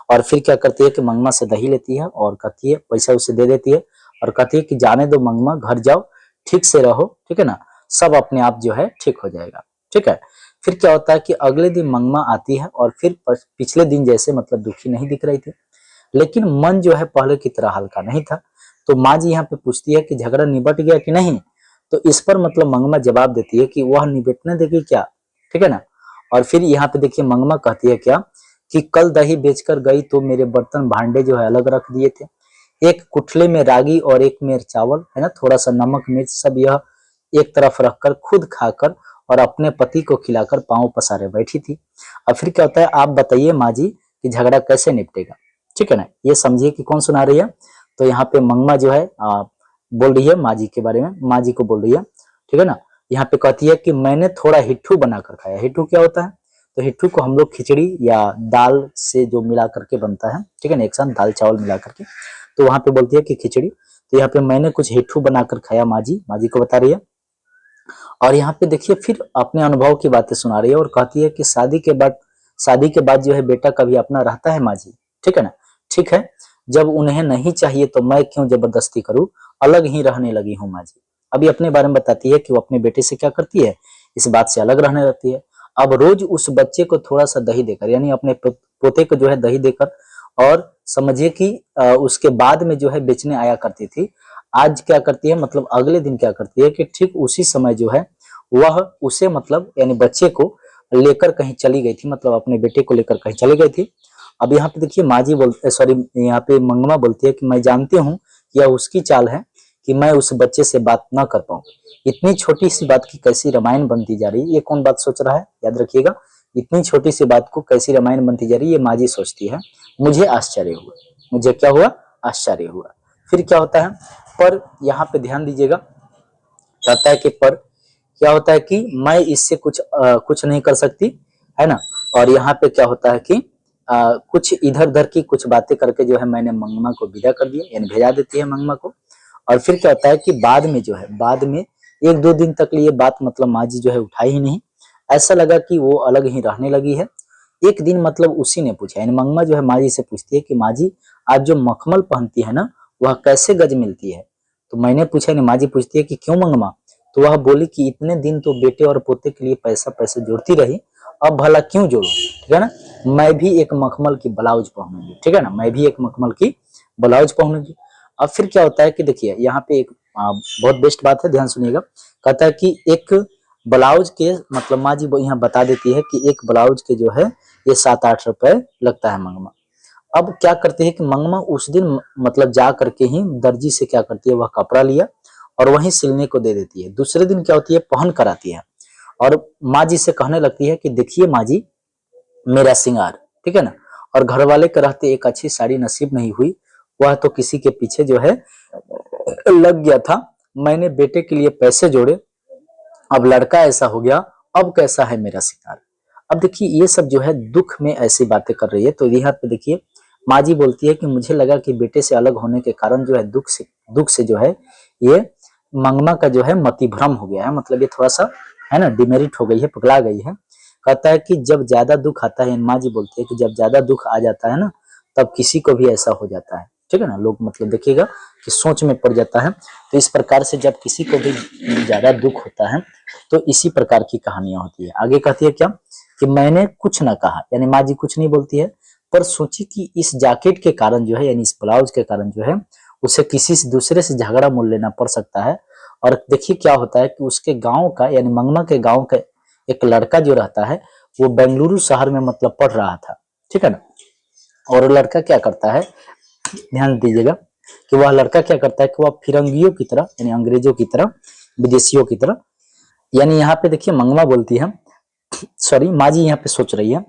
Speaker 1: और फिर क्या करती है कि मंगमा से दही लेती है और कहती है पैसा उसे दे देती है और कहती है कि जाने दो मंगमा, घर जाओ, ठीक से रहो, ठीक है ना, सब अपने आप जो है ठीक हो जाएगा, ठीक है। फिर क्या होता है कि अगले दिन मंगमा आती है और फिर पिछले दिन जैसे मतलब दुखी नहीं दिख रही थी, लेकिन मन जो है पहले की तरह हल्का नहीं था। तो माँ जी यहाँ पे पूछती है कि झगड़ा निबट गया कि नहीं, तो इस पर मतलब मंगमा जवाब देती है कि वह निबटने देगी क्या, ठीक है ना। और फिर यहाँ पे देखिए मंगमा कहती है क्या कि कल दही बेचकर गई तो मेरे बर्तन भांडे जो है अलग रख दिए थे, एक कुठले में रागी और एक में चावल, है ना, थोड़ा सा नमक मिर्च सब यह एक तरफ रखकर खुद खाकर और अपने पति को खिलाकर पांव पसारे बैठी थी। अब फिर क्या होता है, आप बताइए माँ जी कि झगड़ा कैसे निपटेगा, ठीक है ना, ये समझिए कि कौन सुना रही है। तो यहाँ पे मंगमा जो है बोल रही है माँ जी के बारे में, माँ जी को बोल रही है, ठीक है ना। यहाँ पे कहती है कि मैंने थोड़ा हिट्ठू बनाकर खाया। हिट्ठू क्या होता है, तो हिट्ठू को हम लोग खिचड़ी या दाल से जो मिला करके बनता है, ठीक है ना, एक साथ दाल चावल मिला करके, तो वहां पे बोलती है कि खिचड़ी। तो यहाँ पे मैंने कुछ हिट्ठू बनाकर खाया, माँ जी को बता रही है। और यहाँ पे देखिए फिर अपने अनुभव की बातें सुना रही है और कहती है कि शादी के बाद जो है बेटा कभी अपना रहता है माँ जी, ठीक है ना, ठीक है, जब उन्हें नहीं चाहिए तो मैं क्यों जबरदस्ती करूं, अलग ही रहने लगी हूँ माँ जी। अभी अपने बारे में बताती है कि वो अपने बेटे से क्या करती है, इस बात से अलग रहने लगती है। अब रोज उस बच्चे को थोड़ा सा दही देकर, यानी अपने पोते को जो है दही देकर, और समझिए कि उसके बाद में जो है बेचने आया करती थी। आज क्या करती है, मतलब अगले दिन क्या करती है कि ठीक उसी समय जो है वह उसे मतलब यानी बच्चे को लेकर कहीं चली गई थी, मतलब अपने बेटे को लेकर कहीं चली गई थी। अब यहाँ पे देखिए माँ जी बोलते, सॉरी, यहाँ पे मंगमा बोलती है कि मैं जानती हूँ यह उसकी चाल है कि मैं उस बच्चे से बात ना कर पाऊं। इतनी छोटी सी बात की कैसी रामायण बनती जा रही है, ये कौन बात सोच रहा है, याद रखिएगा, इतनी छोटी सी बात को कैसी रामायण बनती जा रही है, ये माँ जी सोचती है। मुझे आश्चर्य हुआ, मुझे क्या हुआ, आश्चर्य हुआ। फिर क्या होता है, पर यहाँ पे ध्यान दीजिएगा, कहता है कि पर क्या होता है कि मैं इससे कुछ नहीं कर सकती, है ना। और यहाँ पे क्या होता है कि कुछ इधर उधर की कुछ बातें करके जो है मैंने मंगमा को विदा कर दिया, यानी भेजा देती है मंगमा को। और फिर क्या होता है कि बाद में जो है, बाद में एक दो दिन तक ये बात मतलब माँ जी जो है उठाई ही नहीं, ऐसा लगा कि वो अलग ही रहने लगी है। एक दिन मतलब उसी ने पूछा, यानी मंगमा जो है माँ जी से पूछती है कि माँ जी आप जो मखमल पहनती है ना, वह कैसे गज मिलती है। तो मैंने पूछा, यानी माँ जी पूछती है कि क्यों मंगमा, तो वह बोली कि इतने दिन तो बेटे और पोते के लिए पैसा पैसे जोड़ती रही, अब भला क्यों जोड़ू, ठीक है ना। मैं भी एक मखमल की ब्लाउज पहनूंगी, ठीक है ना, मैं भी एक मखमल की ब्लाउज पहनूंगी। अब फिर क्या होता है कि देखिए यहाँ पे एक बहुत बेस्ट बात है, ध्यान सुनिएगा। कहता है कि एक ब्लाउज के मतलब माँ जी यहाँ बता देती है कि एक ब्लाउज के जो है ये 7-8 रुपए लगता है मंगमा। अब क्या करते हैं कि मंगमा उस दिन मतलब जा करके ही दर्जी से क्या करती है, वह कपड़ा लिया और वहीं सिलने को दे देती है। दूसरे दिन क्या होती है, पहन कर आती है और माँ जी से कहने लगती है कि देखिए माँ जी मेरा श्रृंगार, ठीक है ना। और घर वाले के रहते एक अच्छी साड़ी नसीब नहीं हुई, वह तो किसी के पीछे जो है लग गया था। मैंने बेटे के लिए पैसे जोड़े, अब लड़का ऐसा हो गया, अब कैसा है मेरा श्रृंगार। अब देखिए ये सब जो है दुख में ऐसी बातें कर रही है। तो यहाँ पे देखिए माँ जी बोलती है कि मुझे लगा कि बेटे से अलग होने के कारण जो है दुख से जो है ये मंगमा का जो है मति भ्रम हो गया है, मतलब ये थोड़ा सा है ना डिमेरिट हो गई है, पगला गई है। कहता है कि जब ज्यादा दुख आता है, माँ जी बोलती है कि जब ज्यादा दुख आ जाता है ना तब किसी को भी ऐसा हो जाता है, ठीक है ना। लोग मतलब देखिएगा कि सोच में पड़ जाता है। तो इस प्रकार से जब किसी को भी ज्यादा दुख होता है तो इसी प्रकार की कहानियां होती है। आगे कहती है क्या कि मैंने कुछ ना कहा, यानी माँ जी कुछ नहीं बोलती है, पर सोची कि इस जैकेट के कारण जो है यानी इस ब्लाउज के कारण जो है उसे किसी से दूसरे से झगड़ा मोल लेना पड़ सकता है। और देखिए क्या होता है कि उसके गांव का यानी मंगमा के गांव का एक लड़का जो रहता है वो बेंगलुरु शहर में मतलब पढ़ रहा था, ठीक है ना। और वो लड़का क्या करता है, ध्यान दीजिएगा कि वह लड़का क्या करता है कि वह फिरंगियों की तरह यानी अंग्रेजों की तरह, विदेशियों की तरह, यानी यहाँ पे देखिए मंगमा बोलती है, सॉरी माँ जी यहाँ पे सोच रही है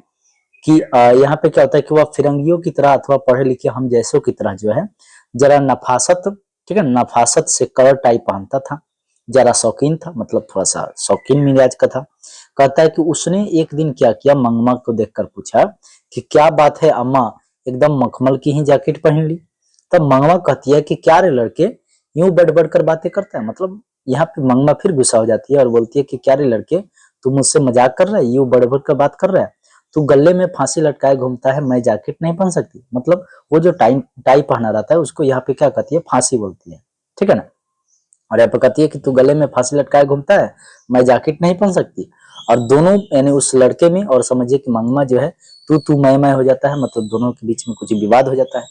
Speaker 1: कि यहाँ पे क्या होता है कि वह फिरंगियों की तरह अथवा पढ़े लिखे हम जैसों की तरह जो है जरा नफासत, ठीक है, नफासत से कलर टाइप पहनता था, जरा शौकीन था, मतलब थोड़ा सा शौकीन मिजाज का था। कहता है कि उसने एक दिन क्या किया, मंगमा को देखकर पूछा कि क्या बात है अम्मा, एकदम मखमल की ही जैकेट पहन ली। तब मंगमा कहती है कि क्या रे लड़के यूं बढ़ बढ़ कर बातें करता है, मतलब यहाँ पे मंगमा फिर गुस्सा हो जाती है और बोलती है कि क्या रे लड़के तू मुझसे मजाक कर रहा है, यूं बढ़ बढ़ कर बात कर रहा है, तू गले में फांसी लटकाए घूमता है, मैं जैकेट नहीं पहन सकती, मतलब वो जो टाई टाई पहना रहता है उसको यहाँ पे क्या कहती है, फांसी बोलती है, ठीक है ना। और यहाँ पे कहती है कि तू गले में फांसी लटकाए घूमता है, मैं जैकेट नहीं पहन सकती। और दोनों यानी उस लड़के में और समझिए कि मंगमा जो है तू मैं हो जाता है, मतलब दोनों के बीच में कुछ विवाद हो जाता है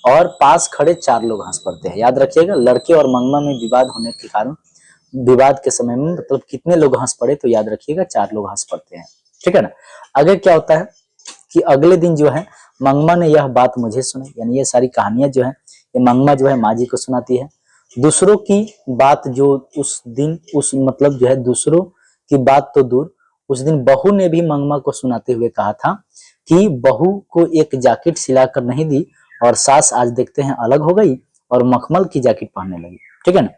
Speaker 1: और पास खड़े 4 लोग हंस पड़ते हैं। याद रखिएगा लड़के और मंगमा में विवाद होने के कारण विवाद के समय में मतलब कितने लोग हंस पड़े, तो याद रखिएगा 4 लोग हंस पड़ते हैं, ठीक है ना। आगे क्या होता है कि अगले दिन जो है मंगमा ने यह बात मुझे सुनाई, यानी ये सारी कहानियां जो है ये मंगमा जो है माँ जी को सुनाती है। दूसरों की बात जो उस दिन उस मतलब जो है दूसरों की बात तो दूर, उस दिन बहू ने भी मंगमा को सुनाते हुए कहा था कि बहू को एक जैकेट सिला कर नहीं दी और सास आज देखते हैं अलग हो गई और मखमल की जैकेट पहनने लगी, ठीक है ना।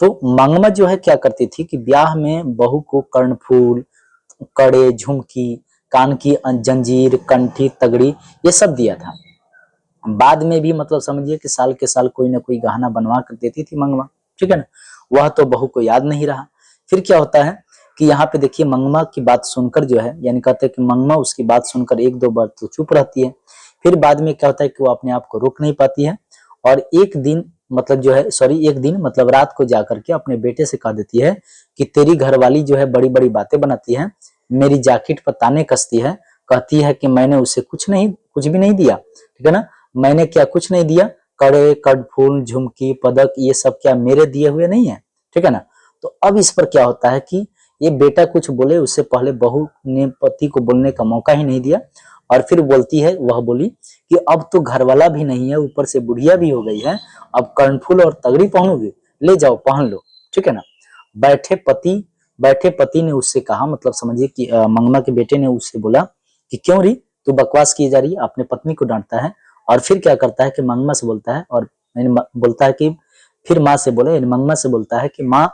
Speaker 1: तो मंगमा जो है क्या करती थी कि ब्याह में बहू को कर्णफूल, कड़े, झुमकी, कान की जंजीर, कंठी, तगड़ी ये सब दिया था। बाद में भी मतलब समझिए कि साल के साल कोई ना कोई गहना बनवा कर देती थी मंगमा, ठीक है ना। वह तो बहू को याद नहीं रहा। फिर क्या होता है कि यहाँ पे देखिए मंगमा की बात सुनकर जो है यानी कहते हैं कि मंगमा उसकी बात सुनकर 1-2 बार तो चुप रहती है, फिर बाद में क्या होता है कि वो अपने आप को रोक नहीं पाती है और एक दिन मतलब जो है सॉरी एक दिन मतलब रात को जाकर के अपने बेटे से कह देती है कि तेरी घरवाली जो है बड़ी बड़ी बातें बनाती है, मेरी जैकेट पर ताने कसती है, कहती है कि मैंने उसे कुछ भी नहीं दिया, ठीक है ना। मैंने क्या कुछ नहीं दिया, कड़े, कटफूल, झुमकी, पदक ये सब क्या मेरे दिए हुए नहीं है, ठीक है ना। तो अब इस पर क्या होता है कि ये बेटा कुछ बोले उससे पहले बहू ने पति को बोलने का मौका ही नहीं दिया और फिर बोलती है, वह बोली कि अब तो घरवाला भी नहीं है, ऊपर से बुढ़िया भी हो गई है, अब कर्णफूल और तगड़ी पहनोगे, ले जाओ पहन लो, ठीक है ना। बैठे पति बैठे पति ने उससे कहा, मतलब समझिए कि मंगमा के बेटे ने उससे बोला कि क्यों री तू बकवास की जा रही है, अपने पत्नी को डांटता है। और फिर क्या करता है कि मंगमा से बोलता है और बोलता है कि फिर माँ से बोले यानी मंगमा से बोलता है कि माँ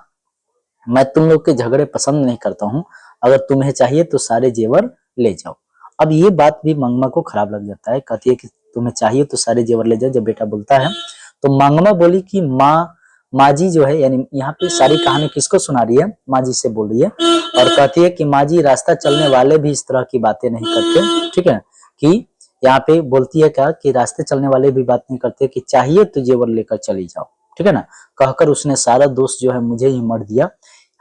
Speaker 1: मैं तुम लोग के झगड़े पसंद नहीं करता हूँ, अगर तुम्हें चाहिए तो सारे जेवर ले जाओ। अब ये बात भी मंगमा को खराब लग जाता है, कहती है कि तुम्हें चाहिए तो सारे जेवर ले जाओ। जब बेटा बोलता है तो मंगमा बोली कि माँ जी जो है यानी यहाँ पे सारी कहानी किसको सुना रही है, माँ जी से बोल रही है और कहती है कि माँ जी रास्ता चलने वाले भी इस तरह की बातें नहीं करते, ठीक है। कि यहाँ पे बोलती है क्या कि रास्ते चलने वाले भी बात नहीं करते कि चाहिए तो जेवर लेकर चली जाओ, ठीक है ना। कहकर उसने सारा दोष जो है मुझे ही मर दिया।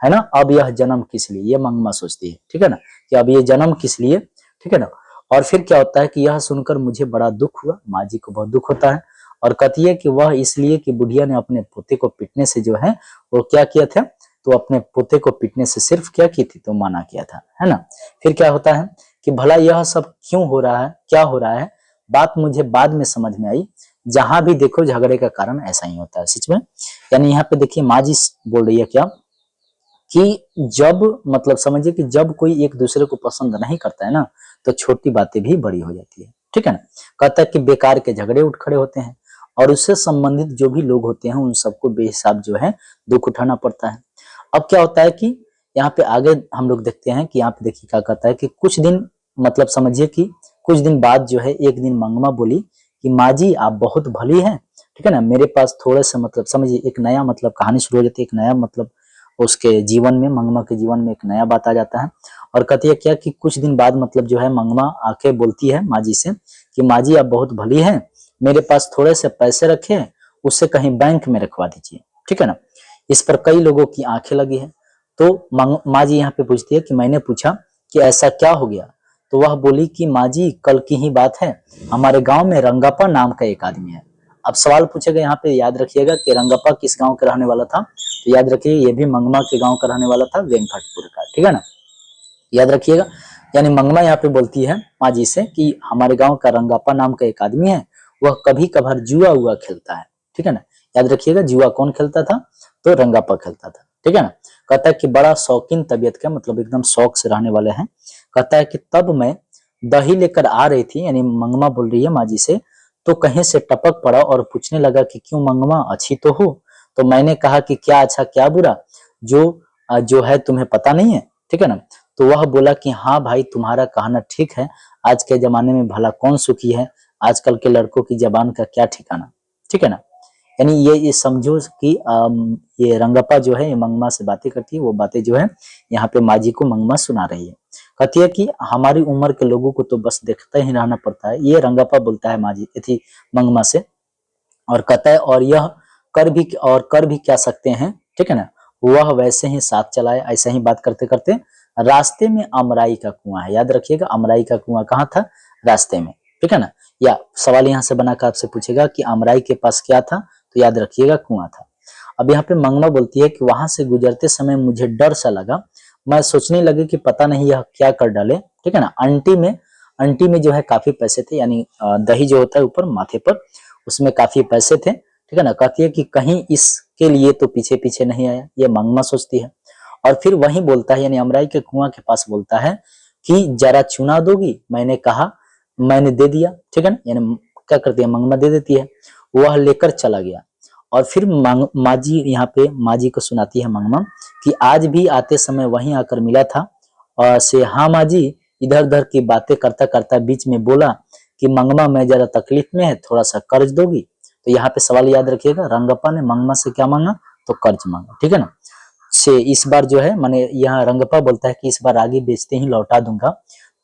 Speaker 1: है ना, अब यह जन्म किस लिए, ये मंगमा सोचती है, ठीक है ना, कि अब ये जन्म किस लिए, ठीक है ना। और फिर क्या होता है कि यह सुनकर मुझे बड़ा दुख हुआ, माँ जी को बहुत दुख होता है, और कहती है कि वह इसलिए कि बुढ़िया ने अपने पोते को पीटने से जो है वो क्या किया था, तो अपने पोते को पीटने से सिर्फ क्या की थी, तो मना किया था, है ना। फिर क्या होता है कि भला यह सब क्यों हो रहा है, क्या हो रहा है, बात मुझे बाद में समझ में आई, जहां भी देखो झगड़े का कारण ऐसा ही होता है सच में। यानी यहाँ पे देखिए माँ जी बोल रही है क्या, कि जब मतलब समझिए कि जब कोई एक दूसरे को पसंद नहीं करता है ना, तो छोटी बातें भी बड़ी हो जाती है, ठीक है ना। कहता है कि बेकार के झगड़े उठ खड़े होते हैं, और उससे संबंधित जो भी लोग होते हैं उन सबको बेहिसाब जो है दुख उठाना पड़ता है। अब क्या होता है कि यहाँ पे आगे हम लोग देखते हैं कि यहाँ पे देखिए क्या कहता है कि कुछ दिन मतलब समझिए कि कुछ दिन बाद जो है एक दिन मंगमा बोली कि माँ जी आप बहुत भली हैं, ठीक है ना, मेरे पास थोड़े से मतलब समझिए एक नया मतलब कहानी शुरू हो जाती है, एक नया मतलब उसके जीवन में, मंगमा के जीवन में एक नया बात आ जाता है। और कहती है क्या कि कुछ दिन बाद मतलब जो है मंगमा आके बोलती है माँ जी से कि माँ जी आप बहुत भली हैं, मेरे पास थोड़े से पैसे रखे हैं, उससे कहीं बैंक में रखवा दीजिए, ठीक है ना। इस पर कई लोगों की आंखें लगी है। तो माँ जी यहाँ पे पूछती है कि मैंने पूछा कि ऐसा क्या हो गया, तो वह बोली कि माँ जी कल की ही बात है, हमारे गांव में रंगापा नाम का एक आदमी है। अब सवाल पूछेगा यहाँ पे, याद रखिएगा कि रंगापा किस गांव के रहने वाला था, तो याद रखिए ये भी मंगमा के गांव का रहने वाला था, वेंकटपुर का, ठीक है ना, याद रखिएगा। यानी मंगमा यहाँ पे बोलती है माँ जी से कि हमारे गांव का रंगापा नाम का एक आदमी है, वह कभी कभार जुआ हुआ खेलता है, ठीक है ना। याद रखिएगा जुआ कौन खेलता था, तो रंगापा खेलता था, ठीक है ना। कहता है कि बड़ा शौकीन तबीयत का, मतलब एकदम शौक से रहने वाले हैं। कहता है कि तब मैं दही लेकर आ रही थी, यानी मंगमा बोल रही है माँ जी से, तो कहीं से टपक पड़ा और पूछने लगा कि क्यों मंगमा अच्छी तो हो। तो मैंने कहा कि क्या अच्छा क्या बुरा, जो जो है तुम्हें पता नहीं है, ठीक है ना। तो वह बोला कि हाँ भाई तुम्हारा कहना ठीक है, आज के जमाने में भला कौन सुखी है, आजकल के लड़कों की जबान का क्या ठिकाना, ठीक है ना। यानी ये समझो कि ये रंगप्पा जो है ये मंगमा से बातें करती है, वो बातें जो है यहाँ पे माँ जी को मंगमा सुना रही है। कहती है कि हमारी उम्र के लोगों को तो बस देखते ही रहना पड़ता है, ये रंगप्पा बोलता है माँ जी थी मंगमा से। और कहता है और यह कर भी क्या सकते हैं, ठीक है ना। वह वैसे ही साथ चलाए, ऐसा ही बात करते करते रास्ते में अमराई का कुआं है, याद रखिएगा अमराई का कुआं कहाँ था, रास्ते में, ठीक है ना। या सवाल यहाँ से बनाकर आपसे पूछेगा कि अमराई के पास क्या था, तो याद रखिएगा कुआं था। अब यहाँ पे मंगमा बोलती है कि वहां से गुजरते समय मुझे डर सा लगा, मैं सोचने लगी कि पता नहीं यह क्या कर डाले, ठीक है ना। अंटी में जो है काफी पैसे थे, यानी दही जो होता है ऊपर माथे पर, उसमें काफी पैसे थे, ठीक है ना। कहती है कि कहीं इसके लिए तो पीछे पीछे नहीं आया, ये मंगमा सोचती है। और फिर वही बोलता है, यानी अमराई के कुआं के पास बोलता है कि जरा चुना दोगी, मैंने कहा मैंने दे दिया, ठीक है ना। यानी क्या करती है मंगमा दे देती है, वह लेकर चला गया। और फिर माँ जी यहाँ पे माँ जी को सुनाती है मंगमा कि आज भी आते समय वहीं आकर मिला था, और से हाँ माँ जी, इधर उधर की बातें करता करता बीच में बोला कि मंगमा मैं जरा तकलीफ में है, थोड़ा सा कर्ज दोगी। तो यहाँ पे सवाल याद रखिएगा, रंगप्पा ने मंगमा से क्या मांगा, तो कर्ज मांगा, ठीक है ना। से इस बार जो है माने यहाँ रंगप्पा बोलता है कि इस बार आगे बेचते ही लौटा दूंगा।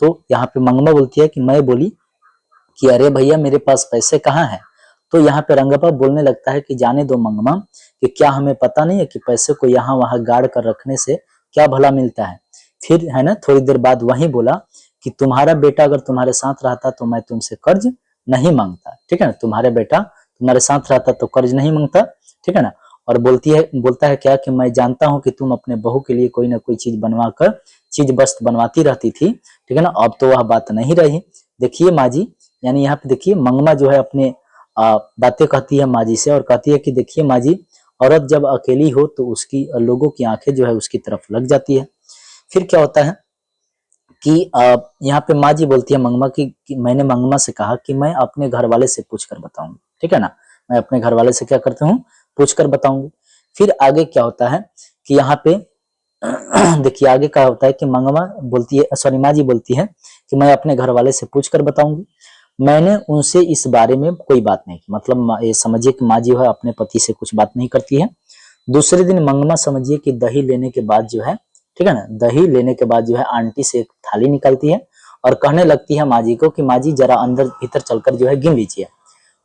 Speaker 1: तो यहाँ पे मंगमा बोलती है कि मैं बोली कि अरे भैया मेरे पास पैसे कहाँ है। तो यहाँ पे रंगप्पा बोलने लगता है कि जाने दो मंगमा, कि क्या हमें पता नहीं है कि पैसे को यहाँ वहां गाड़ कर रखने से क्या भला मिलता है। फिर है ना थोड़ी देर बाद वही बोला कि तुम्हारा बेटा अगर तुम्हारे साथ रहता तो मैं तुमसे कर्ज नहीं मांगता, ठीक है ना। तुम्हारे बेटा तुम्हारे साथ रहता तो कर्ज नहीं मांगता, ठीक है ना। और बोलता है क्या कि मैं जानता हूँ कि तुम अपने बहू के लिए कोई ना कोई चीज बनवा कर चीज वस्तु बनवाती रहती थी, ठीक है ना। अब तो वह बात नहीं रही। देखिए माँ जी, यानी यहाँ पे देखिए मंगमा जो है अपने बातें कहती है माँ जी से, और कहती है कि देखिए माँ जी, औरत जब अकेली हो तो उसकी लोगों की आंखें जो है उसकी तरफ लग जाती है। फिर क्या होता है कि यहाँ पे माँ जी बोलती है मंगमा कि मैंने मंगमा से कहा कि मैं अपने घर वाले से पूछ कर बताऊंगी, ठीक है ना। मैं अपने घर वाले से क्या करता हूँ, पूछ कर बताऊंगी। फिर आगे क्या होता है कि यहाँ पे देखिए आगे क्या होता है कि मंगमा बोलती है, सॉरी माँ जी बोलती है कि मैं अपने घर वाले से पूछ कर बताऊंगी। मैंने उनसे इस बारे में कोई बात नहीं की, मतलब ये समझिए कि माँ जी है अपने पति से कुछ बात नहीं करती है। दूसरे दिन मंगमा समझिए कि दही लेने के बाद जो है, ठीक है ना, दही लेने के बाद जो है आंटी से एक थाली निकलती है और कहने लगती है माँ जी को कि माँ जी जरा अंदर भीतर चलकर जो है गिन लीजिए।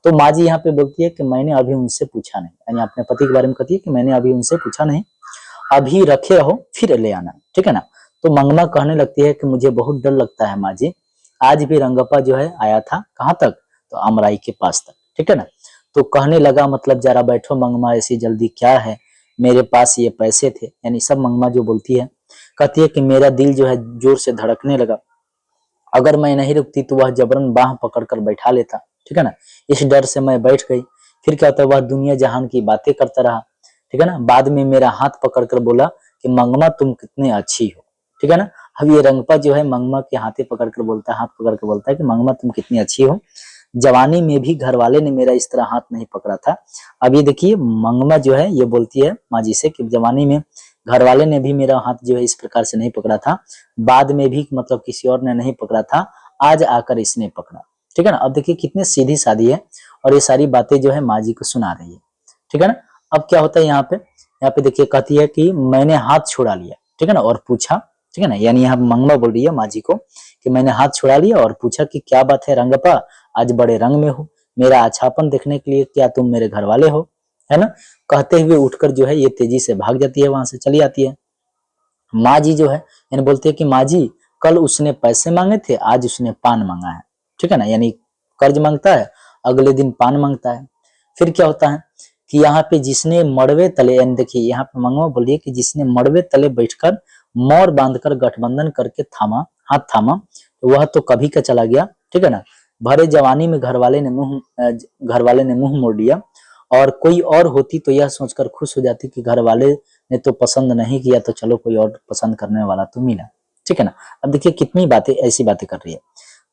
Speaker 1: तो माँ जी यहाँ पे बोलती है कि मैंने अभी उनसे पूछा नहीं, यानी अपने पति के बारे में कहती है कि मैंने अभी उनसे पूछा नहीं। अभी रखे रहो फिर ले आना, ठीक है ना। तो मंगमा कहने लगती है कि मुझे बहुत डर लगता है माँ जी, आज भी रंगप्पा जो है आया था, कहाँ तक, तो अमराई के पास तक, ठीक है ना। तो कहने लगा मतलब जरा बैठो मंगमा, ऐसी जल्दी क्या है, मेरे पास ये पैसे थे, यानी सब मंगमा जो बोलती है, कहती है कि मेरा दिल जो है जोर से धड़कने लगा, अगर मैं नहीं रुकती तो वह जबरन बाह पकड़कर बैठा लेता, ठीक है ना। इस डर से मैं बैठ गई। फिर क्या होता है, वह दुनिया जहान की बातें करता रहा, ठीक है ना। बाद में मेरा हाथ पकड़कर बोला कि मंगमा तुम कितनी अच्छी हो, ठीक है ना। अब ये रंगपा जो है मंगमा के हाथे पकड़कर बोलता है, हाथ पकड़ बोलता है कि मंगमा तुम कितनी अच्छी हो, जवानी में भी घर वाले ने मेरा इस तरह हाथ नहीं पकड़ा था। अब ये देखिए मंगमा जो है ये बोलती है माँ जी से कि जवानी में घर वाले ने भी मेरा हाथ जो है इस प्रकार से नहीं पकड़ा था, बाद में भी मतलब किसी और ने नहीं पकड़ा था, आज आकर इसने पकड़ा, ठीक है ना। अब देखिए कितनी सीधी सादी है और ये सारी बातें जो है माँ जी को सुना रही है, ठीक है ना। अब क्या होता है यहाँ पे देखिए कहती है कि मैंने हाथ छुड़ा लिया, ठीक है ना, और पूछा, ठीक है ना, यानी यहाँ मंगमा बोल रही है माँ जी को कि मैंने हाथ छुड़ा लिया और पूछा कि क्या बात है रंगप्पा, आज बड़े रंग में हो, मेरा अच्छापन देखने के लिए क्या तुम मेरे घर वाले हो, है ना। कहते हुए उठकर जो है ये तेजी से भाग जाती है, वहां से चली आती है। माँ जी जो है यानी बोलती है कि माँ जी कल उसने पैसे मांगे थे, आज उसने पान मांगा है, ठीक है ना, यानी कर्ज मांगता है, अगले दिन पान मांगता है। फिर क्या होता है कि यहाँ पे जिसने मड़वे तले, यानी देखिए यहाँ पे मंगवा बोलिए कि जिसने मड़वे तले बैठकर मोर बांधकर गठबंधन करके थामा, हाथ थामा, तो वह तो कभी का चला गया, ठीक है ना। भरे जवानी में घर वाले ने मुंह मोड़ लिया, और कोई और होती तो यह सोचकर खुश हो जाती कि घर वाले ने तो पसंद नहीं किया, तो चलो कोई और पसंद करने वाला तो मिला, ठीक है ना। अब देखिए कितनी बातें ऐसी बातें कर रही है,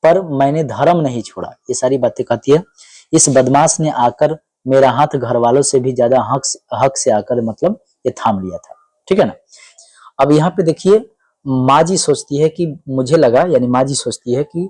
Speaker 1: पर मैंने धर्म नहीं छोड़ा, ये सारी बातें कहती है। इस बदमाश ने आकर मेरा हाथ घर वालों से भी ज्यादा हक से आकर मतलब ये थाम लिया था, ठीक है ना। अब यहाँ पे देखिए माँ जी सोचती है कि मुझे लगा, यानी माँ जी सोचती है कि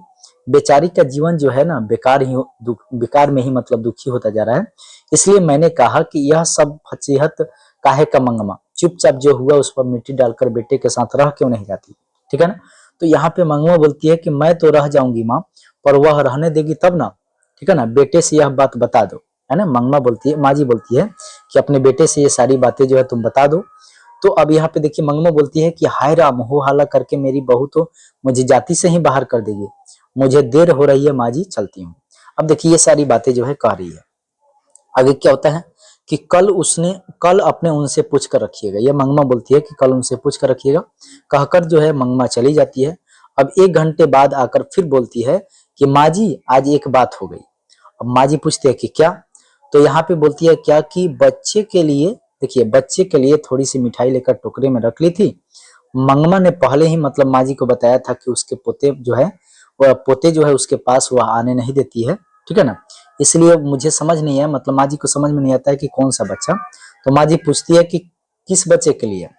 Speaker 1: बेचारी का जीवन जो है ना बेकार में ही मतलब दुखी होता जा रहा है, इसलिए मैंने कहा कि यह सब फचीहत काहे का मंगमा, चुपचाप जो हुआ उस पर मिट्टी डालकर बेटे के साथ रह क्यों नहीं जाती, ठीक है ना। तो यहाँ पे मंगमा बोलती है कि मैं तो रह जाऊंगी माँ, पर वह रहने देगी तब ना, ठीक है ना, बेटे से यह बात बता दो, है ना। मंगमा बोलती है, माँ जी बोलती है कि अपने बेटे से ये सारी बातें जो है तुम बता दो। तो अब यहाँ पे देखिए मंगमा बोलती है कि हाय राम, हो हाला करके मेरी बहू तो मुझे जाति से ही बाहर कर देगी, मुझे देर हो रही है माँ जी, चलती हूँ। अब देखिए ये सारी बातें जो है कह रही है। आगे क्या होता है कि कल अपने उनसे पूछ कर रखिएगा, ये मंगमा बोलती है कि कल उनसे पूछ कर रखिएगा, कहकर जो है मंगमा चली जाती है। अब 1 घंटे बाद आकर फिर बोलती है कि माँ जी आज एक बात हो गई। अब माँ जी पूछते हैं कि क्या, तो यहाँ पे बोलती है क्या कि बच्चे के लिए, देखिए बच्चे के लिए थोड़ी सी मिठाई लेकर टोकरे में रख ली थी, मंगमा ने पहले ही मतलब माँ जी को बताया था कि उसके पोते जो है, वह पोते जो है उसके पास वह आने नहीं देती है, ठीक है ना। इसलिए मुझे समझ नहीं है, मतलब माँ जी को समझ में नहीं आता है कि कौन सा बच्चा। तो माँ जी पूछती है कि किस बच्चे के लिए,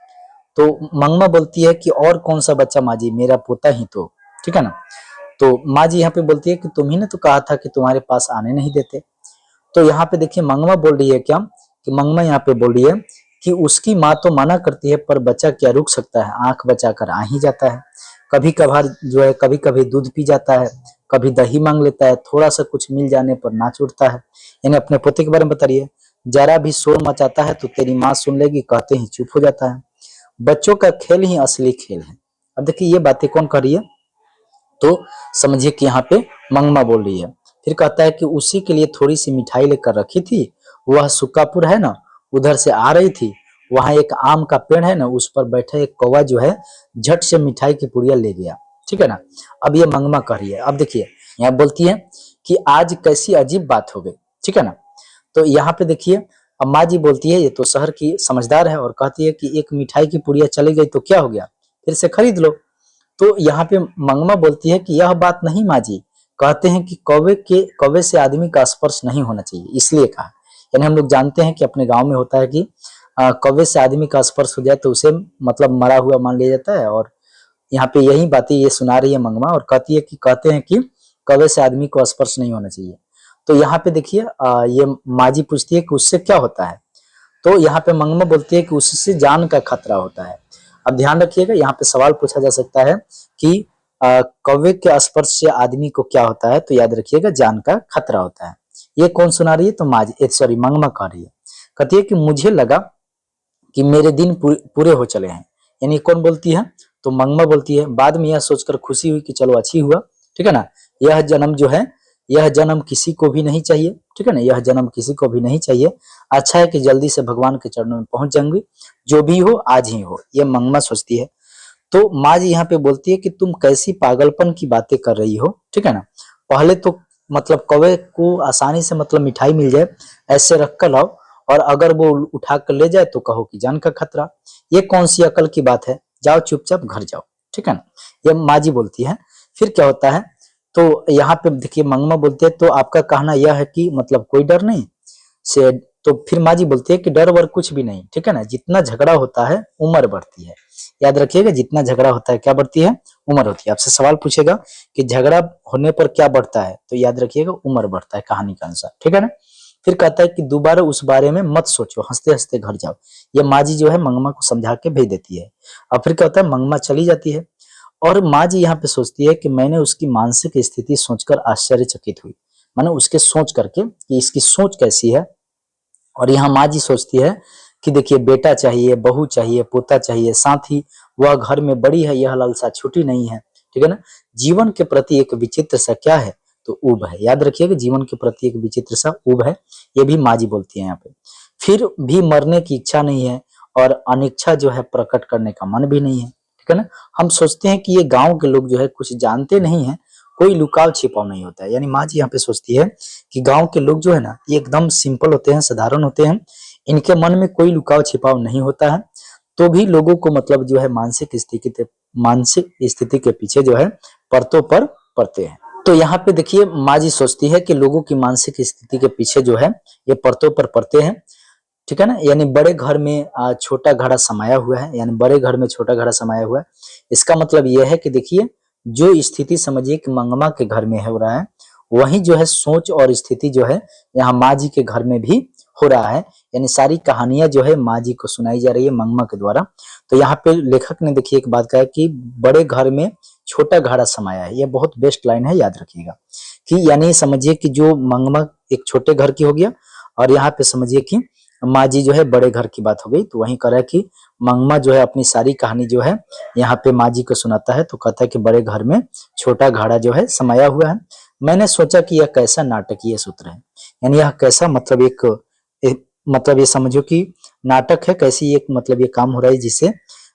Speaker 1: तो मंगमा बोलती है कि और कौन सा बच्चा माँ जी, मेरा पोता ही तो, ठीक है ना। तो माँ जी यहाँ पे बोलती है कि तुम ही ने तो कहा था कि तुम्हारे पास आने नहीं देते। तो यहाँ पे देखिए मंगमा बोल रही है क्या कि मंगमा यहाँ पे बोल रही है कि उसकी माँ तो मना करती है, पर बच्चा क्या रुक सकता है, आंख बचा कर आ ही जाता है। कभी कभार जो है कभी कभी दूध पी जाता है, कभी दही मांग लेता है, थोड़ा सा कुछ मिल जाने पर नाच उठता है। यानी अपने पोते के बारे में बता रही है, जरा भी शोर मचाता है तो तेरी माँ सुन लेगी, कहते ही चुप हो जाता है, बच्चों का खेल ही असली खेल है। अब देखिए ये बातें कौन कर रही है, तो समझिए कि यहाँ पे मंगमा बोल रही है। फिर कहता है कि उसी के लिए थोड़ी सी मिठाई लेकर रखी थी, वह सुक्कापुर है ना, उधर से आ रही थी, वहां एक आम का पेड़ है ना, उस पर बैठा एक कौवा जो है झट से मिठाई की पुड़िया ले गया, ठीक है ना। अब ये मंगमा कह रही है। अब देखिए यहाँ बोलती है कि आज कैसी अजीब बात हो गई, ठीक है ना। तो यहाँ पे देखिए अब माँ जी बोलती है, ये तो शहर की समझदार है, और कहती है कि एक मिठाई की पुड़िया चली गई तो क्या हो गया, फिर से खरीद लो। तो यहाँ पे मंगमा बोलती है कि यह बात नहीं माँ जी, कहते हैं कि कौवे से आदमी का स्पर्श नहीं होना चाहिए, इसलिए कहा। यानी हम लोग जानते हैं कि अपने गांव में होता है कि कौवे से आदमी का स्पर्श हो जाए तो उसे मतलब मरा हुआ मान लिया जाता है, और यहाँ पे यही बातें ये सुना रही है मंगमा, और कहती है कि कहते हैं कि कौवे से आदमी को स्पर्श नहीं होना चाहिए। तो यहाँ पे देखिए ये माँ जी पूछती है कि उससे क्या होता है, तो यहाँ पे मंगमा बोलती है कि उससे जान का खतरा होता है। अब ध्यान रखिएगा, यहाँ पे सवाल पूछा जा सकता है कि कौवे के स्पर्श से आदमी को क्या होता है, तो याद रखिएगा जान का खतरा होता है। ये कौन सुना रही है, तो सॉरी मंगमा कह रही है। कहती है कि मुझे लगा कि मेरे दिन पूरे हो चले हैं। यानी कौन बोलती है? तो मंगमा बोलती है। बाद में यह सोचकर खुशी हुई कि चलो अच्छी हुआ, ठीक है ना, यह जन्म जो है, यह जन्म किसी को भी नहीं चाहिए, ठीक है ना, यह जन्म किसी को भी नहीं चाहिए। अच्छा है कि जल्दी से भगवान के चरणों में पहुंच जाऊंगी, जो भी हो आज ही हो, ये मंगमा सोचती है। तो माँ जी यहाँ पे बोलती है कि तुम कैसी पागलपन की बातें कर रही हो, ठीक है ना, पहले तो मतलब कौवे को आसानी से मतलब मिठाई मिल जाए ऐसे रख कर लाओ, और अगर वो उठा कर ले जाए तो कहो कि जान का खतरा। ये कौन सी अकल की बात है, जाओ चुपचाप घर जाओ, ठीक है ना, ये माँ जी बोलती है। फिर क्या होता है, तो यहाँ पे देखिए मंगमा बोलती है, तो आपका कहना यह है कि मतलब कोई डर नहीं से। तो फिर माँ जी बोलती है कि डर वर कुछ भी नहीं, ठीक है ना, जितना झगड़ा होता है उम्र बढ़ती है। याद रखिएगा, जितना झगड़ा होता है क्या बढ़ती है? उम्र होती है। आपसे सवाल पूछेगा कि झगड़ा होने पर क्या बढ़ता है, तो याद रखिएगा उम्र बढ़ता है, कहानी के अनुसार, ठीक है ना। फिर कहता है कि दोबारा उस बारे में मत सोचो, हंसते हंसते घर जाओ। ये माँ जी जो है मंगमा को समझा के भेज देती है। और फिर क्या होता है, मंगमा चली जाती है। और माँ जी यहाँ पे सोचती है कि मैंने उसकी मानसिक स्थिति सोचकर आश्चर्यचकित हुई, माने उसके सोच करके कि इसकी सोच कैसी है। और यहाँ माँ जी सोचती है कि देखिए बेटा चाहिए, बहू चाहिए, पोता चाहिए, साथ ही वह घर में बड़ी है, यह लालसा छुटी नहीं है, ठीक है ना। जीवन के प्रति एक विचित्र सा क्या है, तो ऊब है। याद रखिएगा, जीवन के प्रति एक विचित्र सा ऊब है, ये भी माँ जी बोलती है यहाँ पे। फिर भी मरने की इच्छा नहीं है, और अनिच्छा जो है प्रकट करने का मन भी नहीं है, ठीक है ना। हम सोचते हैं कि ये गांव के लोग जो है कुछ जानते नहीं है, कोई लुकाव छिपाव नहीं होता है। यानी माँ जी यहाँ पे सोचती है कि गांव के लोग जो है ना, ये एकदम सिंपल होते हैं, साधारण होते हैं, इनके मन में कोई लुकाव छिपाव नहीं होता है। तो भी लोगों को मतलब जो है मानसिक स्थिति के पीछे जो है परतों पर पड़ते हैं। तो यहाँ पे देखिए माँ जी सोचती है कि लोगों की मानसिक स्थिति के पीछे जो है ये परतों पर पड़ते हैं, ठीक है ना। यानी बड़े घर में छोटा घड़ा समाया हुआ है, यानी बड़े घर में छोटा घड़ा समाया हुआ है। इसका मतलब यह है कि देखिए जो स्थिति समझिए कि मंगमा के घर में हो रहा है, वही जो है सोच और स्थिति जो है यहाँ माँ जी के घर में भी हो रहा है। यानी सारी कहानियां जो है माँ जी को सुनाई जा रही है मंगमा के द्वारा। तो यहाँ पे लेखक ने देखिए एक बात कहा कि बड़े घर में छोटा घड़ा समाया है, ये बहुत बेस्ट लाइन है, याद रखिएगा। कि यानी समझिए कि जो मंगमा एक छोटे घर की हो गया, और यहाँ पे समझिए कि माँ जी जो है बड़े घर की बात हो गई। तो वहीं कह रहा है कि मंगमा जो है अपनी सारी कहानी जो है यहाँ पे माँ जी को सुनाता है, तो कहता है कि बड़े घर में छोटा घड़ा जो है समाया हुआ है। मैंने सोचा कि यह कैसा नाटकीय सूत्र है, यानी यह कैसा मतलब मतलब ये समझो कि नाटक है, कैसी एक मतलब ये काम हो रहा है जिससे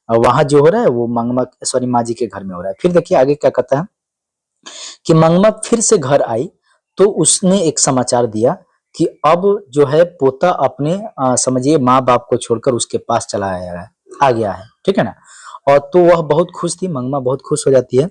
Speaker 1: वहां जो हो रहा है वो मंगमा सॉरी माँ जी के घर में हो रहा है। फिर देखिए आगे क्या कहता है कि मंगमा फिर से घर आई, तो उसने एक समाचार दिया कि अब जो है पोता अपने समझिए माँ बाप को छोड़कर उसके पास चला आया है, आ गया है, ठीक है ना। और तो वह बहुत खुश थी, मंगमा बहुत खुश हो जाती है।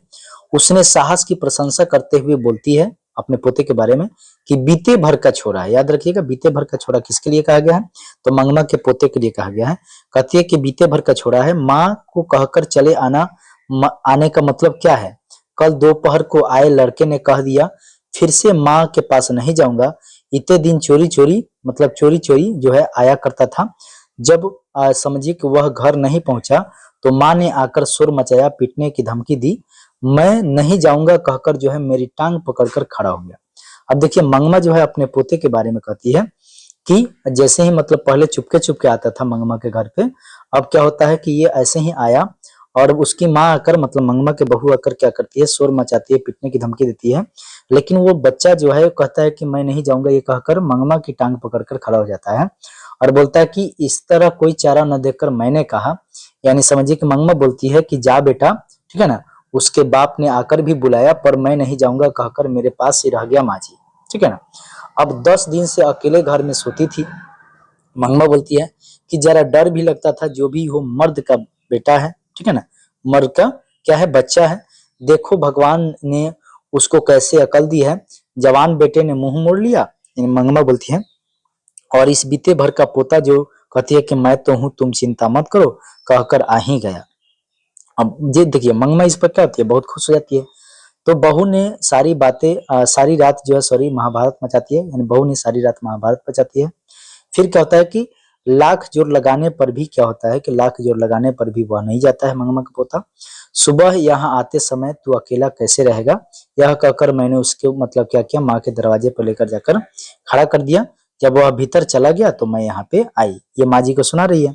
Speaker 1: उसने साहस की प्रशंसा करते हुए बोलती है अपने पोते के बारे में कि बीते भर का छोरा है। याद रखिएगा, बीते भर का छोरा किसके लिए कहा गया है, तो मंगमा के पोते के लिए कहा गया है। कहती है कि बीते भर का छोरा है, माँ को कहकर चले आने का मतलब क्या है। कल दोपहर को आए लड़के ने कह दिया फिर से माँ के पास नहीं जाऊंगा। इतने दिन चोरी चोरी मतलब चोरी चोरी जो है आया करता था। जब समझिए कि वह घर नहीं पहुंचा तो माँ ने आकर शोर मचाया, पीटने की धमकी दी। मैं नहीं जाऊंगा कहकर जो है मेरी टांग पकड़कर खड़ा हो गया। अब देखिए मंगमा जो है अपने पोते के बारे में कहती है कि जैसे ही मतलब पहले चुपके चुपके आता था मंगमा के घर पे, अब क्या होता है कि ये ऐसे ही आया, और उसकी माँ आकर मतलब मंगमा के बहू आकर क्या करती है, शोर मचाती है, पीटने की धमकी देती है। लेकिन वो बच्चा जो है कहता है कि मैं नहीं जाऊंगा, ये कहकर मंगमा की टांग पकड़कर खड़ा हो जाता है और बोलता है कि इस तरह कोई चारा न देखकर मैंने कहा। यानी समझिए कि मंगमा बोलती है कि जा बेटा, ठीक है ना। उसके बाप ने आकर भी बुलाया पर मैं नहीं जाऊंगा कहकर मेरे पास ही रह गया माँ जी, ठीक है ना। अब 10 दिन से अकेले घर में सोती थी। मंगमा बोलती है कि जरा डर भी लगता था, जो भी हो मर्द का बेटा है, ठीक है ना, मर्द का क्या है, बच्चा है। देखो भगवान ने उसको कैसे अकल दी है, जवान बेटे ने मुंह मोड़ लिया। मंगमा बोलती है और इस बीते भर का पोता जो कहती है कि मैं तो हूं, तुम चिंता मत करो, कहकर आ ही गया। अब ये देखिए मंगमा इस पर क्या होती है, बहुत खुश हो जाती है। तो बहू ने सारी बातें सारी रात जो है सॉरी महाभारत मचाती है, यानी बहू ने सारी रात महाभारत मचाती है। फिर क्या होता है कि लाख जोर लगाने पर भी क्या होता है कि लाख जोर लगाने पर भी वह नहीं जाता है मंगमा का पोता। सुबह यहाँ आते समय तू अकेला कैसे रहेगा, यह कहकर मैंने उसके मतलब क्या किया, माँ के दरवाजे पर लेकर जाकर खड़ा कर दिया। जब वह भीतर चला गया तो मैं यहाँ पे आई, ये माँ जी को सुना रही है।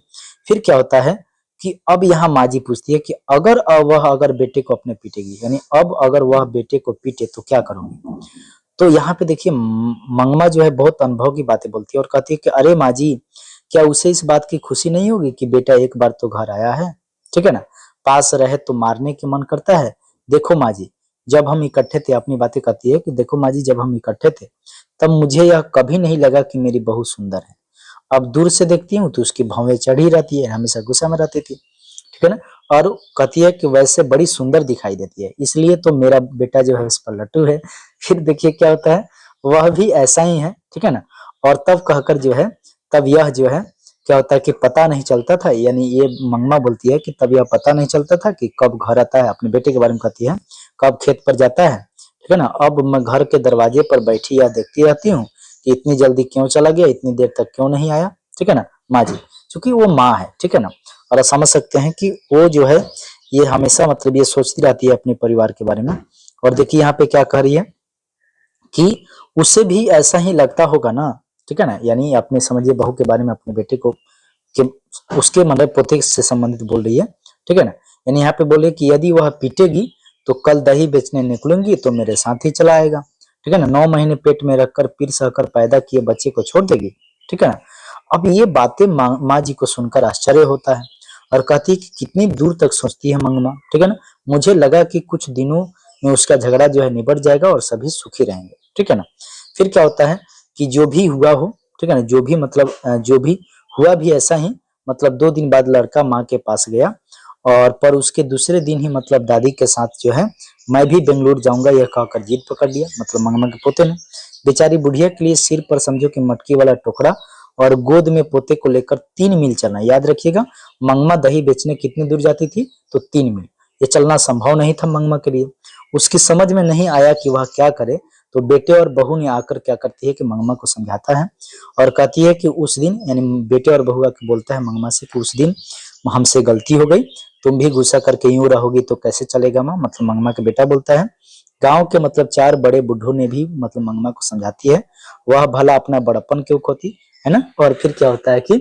Speaker 1: फिर क्या होता है कि अब यहाँ माँ जी पूछती है कि अगर वह अगर बेटे को अपने पीटेगी, यानी अब अगर वह बेटे को पीटे तो क्या करोगे। तो यहाँ पे देखिए मंगमा जो है बहुत अनुभव की बातें बोलती है और कहती है कि अरे माँ जी, क्या उसे इस बात की खुशी नहीं होगी कि बेटा एक बार तो घर आया है, ठीक है ना, पास रहे तो मारने की मन करता है। देखो माँ जी, जब हम इकट्ठे थे, अपनी बातें कहती है कि देखो माँ जी, जब हम इकट्ठे थे तब मुझे यह कभी नहीं लगा कि मेरी बहू सुंदर है। अब दूर से देखती हूँ तो उसकी भौवें चढ़ी रहती है, हमेशा गुस्सा में रहती थी, ठीक है ना। और कहती है कि वैसे बड़ी सुंदर दिखाई देती है, इसलिए तो मेरा बेटा जो है उस पर लट्टू है। फिर देखिए क्या होता है, वह भी ऐसा ही है, ठीक है ना। और तब कहकर जो है, तब यह जो है क्या होता है कि पता नहीं चलता था, यानी ये मंगमा बोलती है कि तब यह पता नहीं चलता था कि कब घर आता है, अपने बेटे के बारे में कहती है, कब खेत पर जाता है, ठीक है ना। अब मैं घर के दरवाजे पर बैठी या देखती रहती हूँ कि इतनी जल्दी क्यों चला गया, इतनी देर तक क्यों नहीं आया, ठीक है ना माँ जी, क्योंकि वो माँ है, ठीक है ना। और आप समझ सकते हैं कि वो जो है ये हमेशा मतलब ये सोचती रहती है अपने परिवार के बारे में। और देखिए यहाँ पे क्या कह रही है कि उसे भी ऐसा ही लगता होगा ना, ठीक है ना, यानी अपने समझिए बहू के बारे में, अपने बेटे को कि उसके मतलब पोते से संबंधित बोल रही है, ठीक है ना। यानी यहाँ पे बोले कि यदि वह पीटेगी तो कल दही बेचने निकलूंगी तो मेरे साथ ही चला आएगा, ठीक है ना। 9 महीने पेट में रखकर पीर सहकर पैदा किए बच्चे को छोड़ देगी, ठीक है ना। अब ये बातें माँ जी को सुनकर आश्चर्य होता है और कहती है कि कितनी दूर तक सोचती है मंगमा, ठीक है ना। मुझे लगा कि कुछ दिनों में उसका झगड़ा जो है निबट जाएगा और सभी सुखी रहेंगे, ठीक है ना। फिर क्या होता है कि जो भी हुआ हो, ठीक है ना, जो भी मतलब जो भी हुआ भी ऐसा ही, मतलब 2 दिन बाद लड़का माँ के पास गया और पर उसके दूसरे दिन ही मतलब दादी के साथ जो है मैं भी बेंगलुरु जाऊंगा यह कहकर जिद पकड़ लिया, मतलब मंगमा के पोते ने। बेचारी बुढ़िया के लिए सिर पर समझो कि मटकी वाला टुकड़ा और गोद में पोते को लेकर 3 मील चलना, याद रखिएगा मंगमा दही बेचने कितनी दूर जाती थी, तो 3 मील। ये चलना संभव नहीं था मंगमा के लिए। उसकी समझ में नहीं आया कि वह क्या करे, तो बेटे और बहू ने आकर क्या करती है कि मंगमा को समझाता है और कहती है कि उस दिन, यानी बेटे और बहू आके बोलता है मंगमा से कि उस दिन हमसे गलती हो गई, तुम भी गुस्सा करके यूं रहोगी तो कैसे चलेगा माँ, मतलब मंगमा के बेटा बोलता है। गांव के मतलब 4 बड़े बुढ़ों ने भी मतलब मंगमा को समझाती है, वह भला अपना बड़प्पन क्यों खोती, है ना। और फिर क्या होता है कि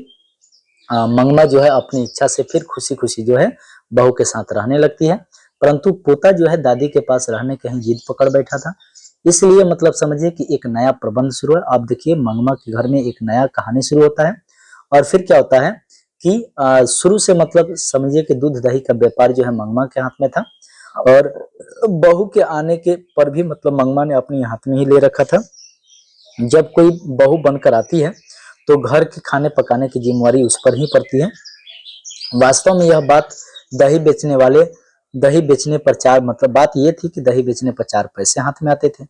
Speaker 1: मंगमा जो है अपनी इच्छा से फिर खुशी खुशी जो है बहू के साथ रहने लगती है। परंतु पोता जो है दादी के पास रहने कहीं जिद पकड़ बैठा था, इसलिए मतलब समझिए कि एक नया प्रबंध शुरू है। आप देखिए मंगमा के घर में एक नया कहानी शुरू होता है। और फिर क्या होता है कि शुरू से मतलब समझिए कि दूध दही का व्यापार जो है मंगमा के हाथ में था और बहू के आने के पर भी मतलब मंगमा ने अपने हाथ में ही ले रखा था। जब कोई बहू बनकर आती है तो घर के खाने पकाने की जिम्मेवारी उस पर ही पड़ती है। वास्तव में यह बात दही बेचने वाले दही बेचने पर चार मतलब बात ये थी कि दही बेचने पर 4 पैसे हाथ में आते थे।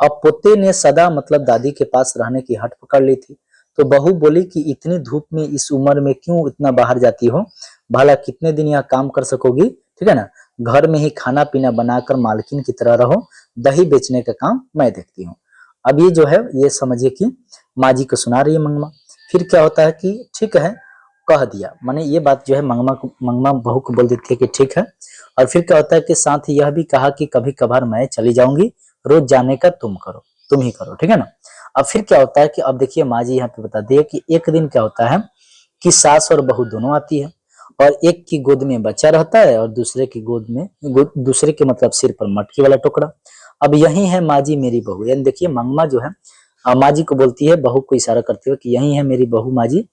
Speaker 1: अब पोते ने सदा मतलब दादी के पास रहने की हट पकड़ ली थी, तो बहू बोली कि इतनी धूप में इस उम्र में क्यों इतना बाहर जाती हो, भला कितने दिन यहाँ काम कर सकोगी, ठीक है ना। घर में ही खाना पीना बनाकर मालकिन की तरह रहो, दही बेचने का काम मैं देखती हूँ। अब ये जो है ये समझिए कि माँ जी को सुना रही है मंगमा। फिर क्या होता है कि ठीक है कह दिया, माने ये बात जो है मंगमा बहू को बोल देती है कि ठीक है। और फिर क्या होता है कि साथ ही यह भी कहा कि कभी कभार मैं चली जाऊंगी, रोज जाने का तुम ही करो, ठीक है ना। अब फिर क्या होता है कि अब देखिए माँ जी यहाँ पे बता दिए कि एक दिन क्या होता है कि सास और बहू दोनों आती है और एक की गोद में बच्चा रहता है और दूसरे की गोद में दूसरे के मतलब सिर पर मटकी वाला टुकड़ा। अब यही है माँ जी मेरी बहू, यानी देखिए मंगमा जो है माँ जी को बोलती है बहू को इशारा करते हुए कि यही है मेरी बहू माँ जी,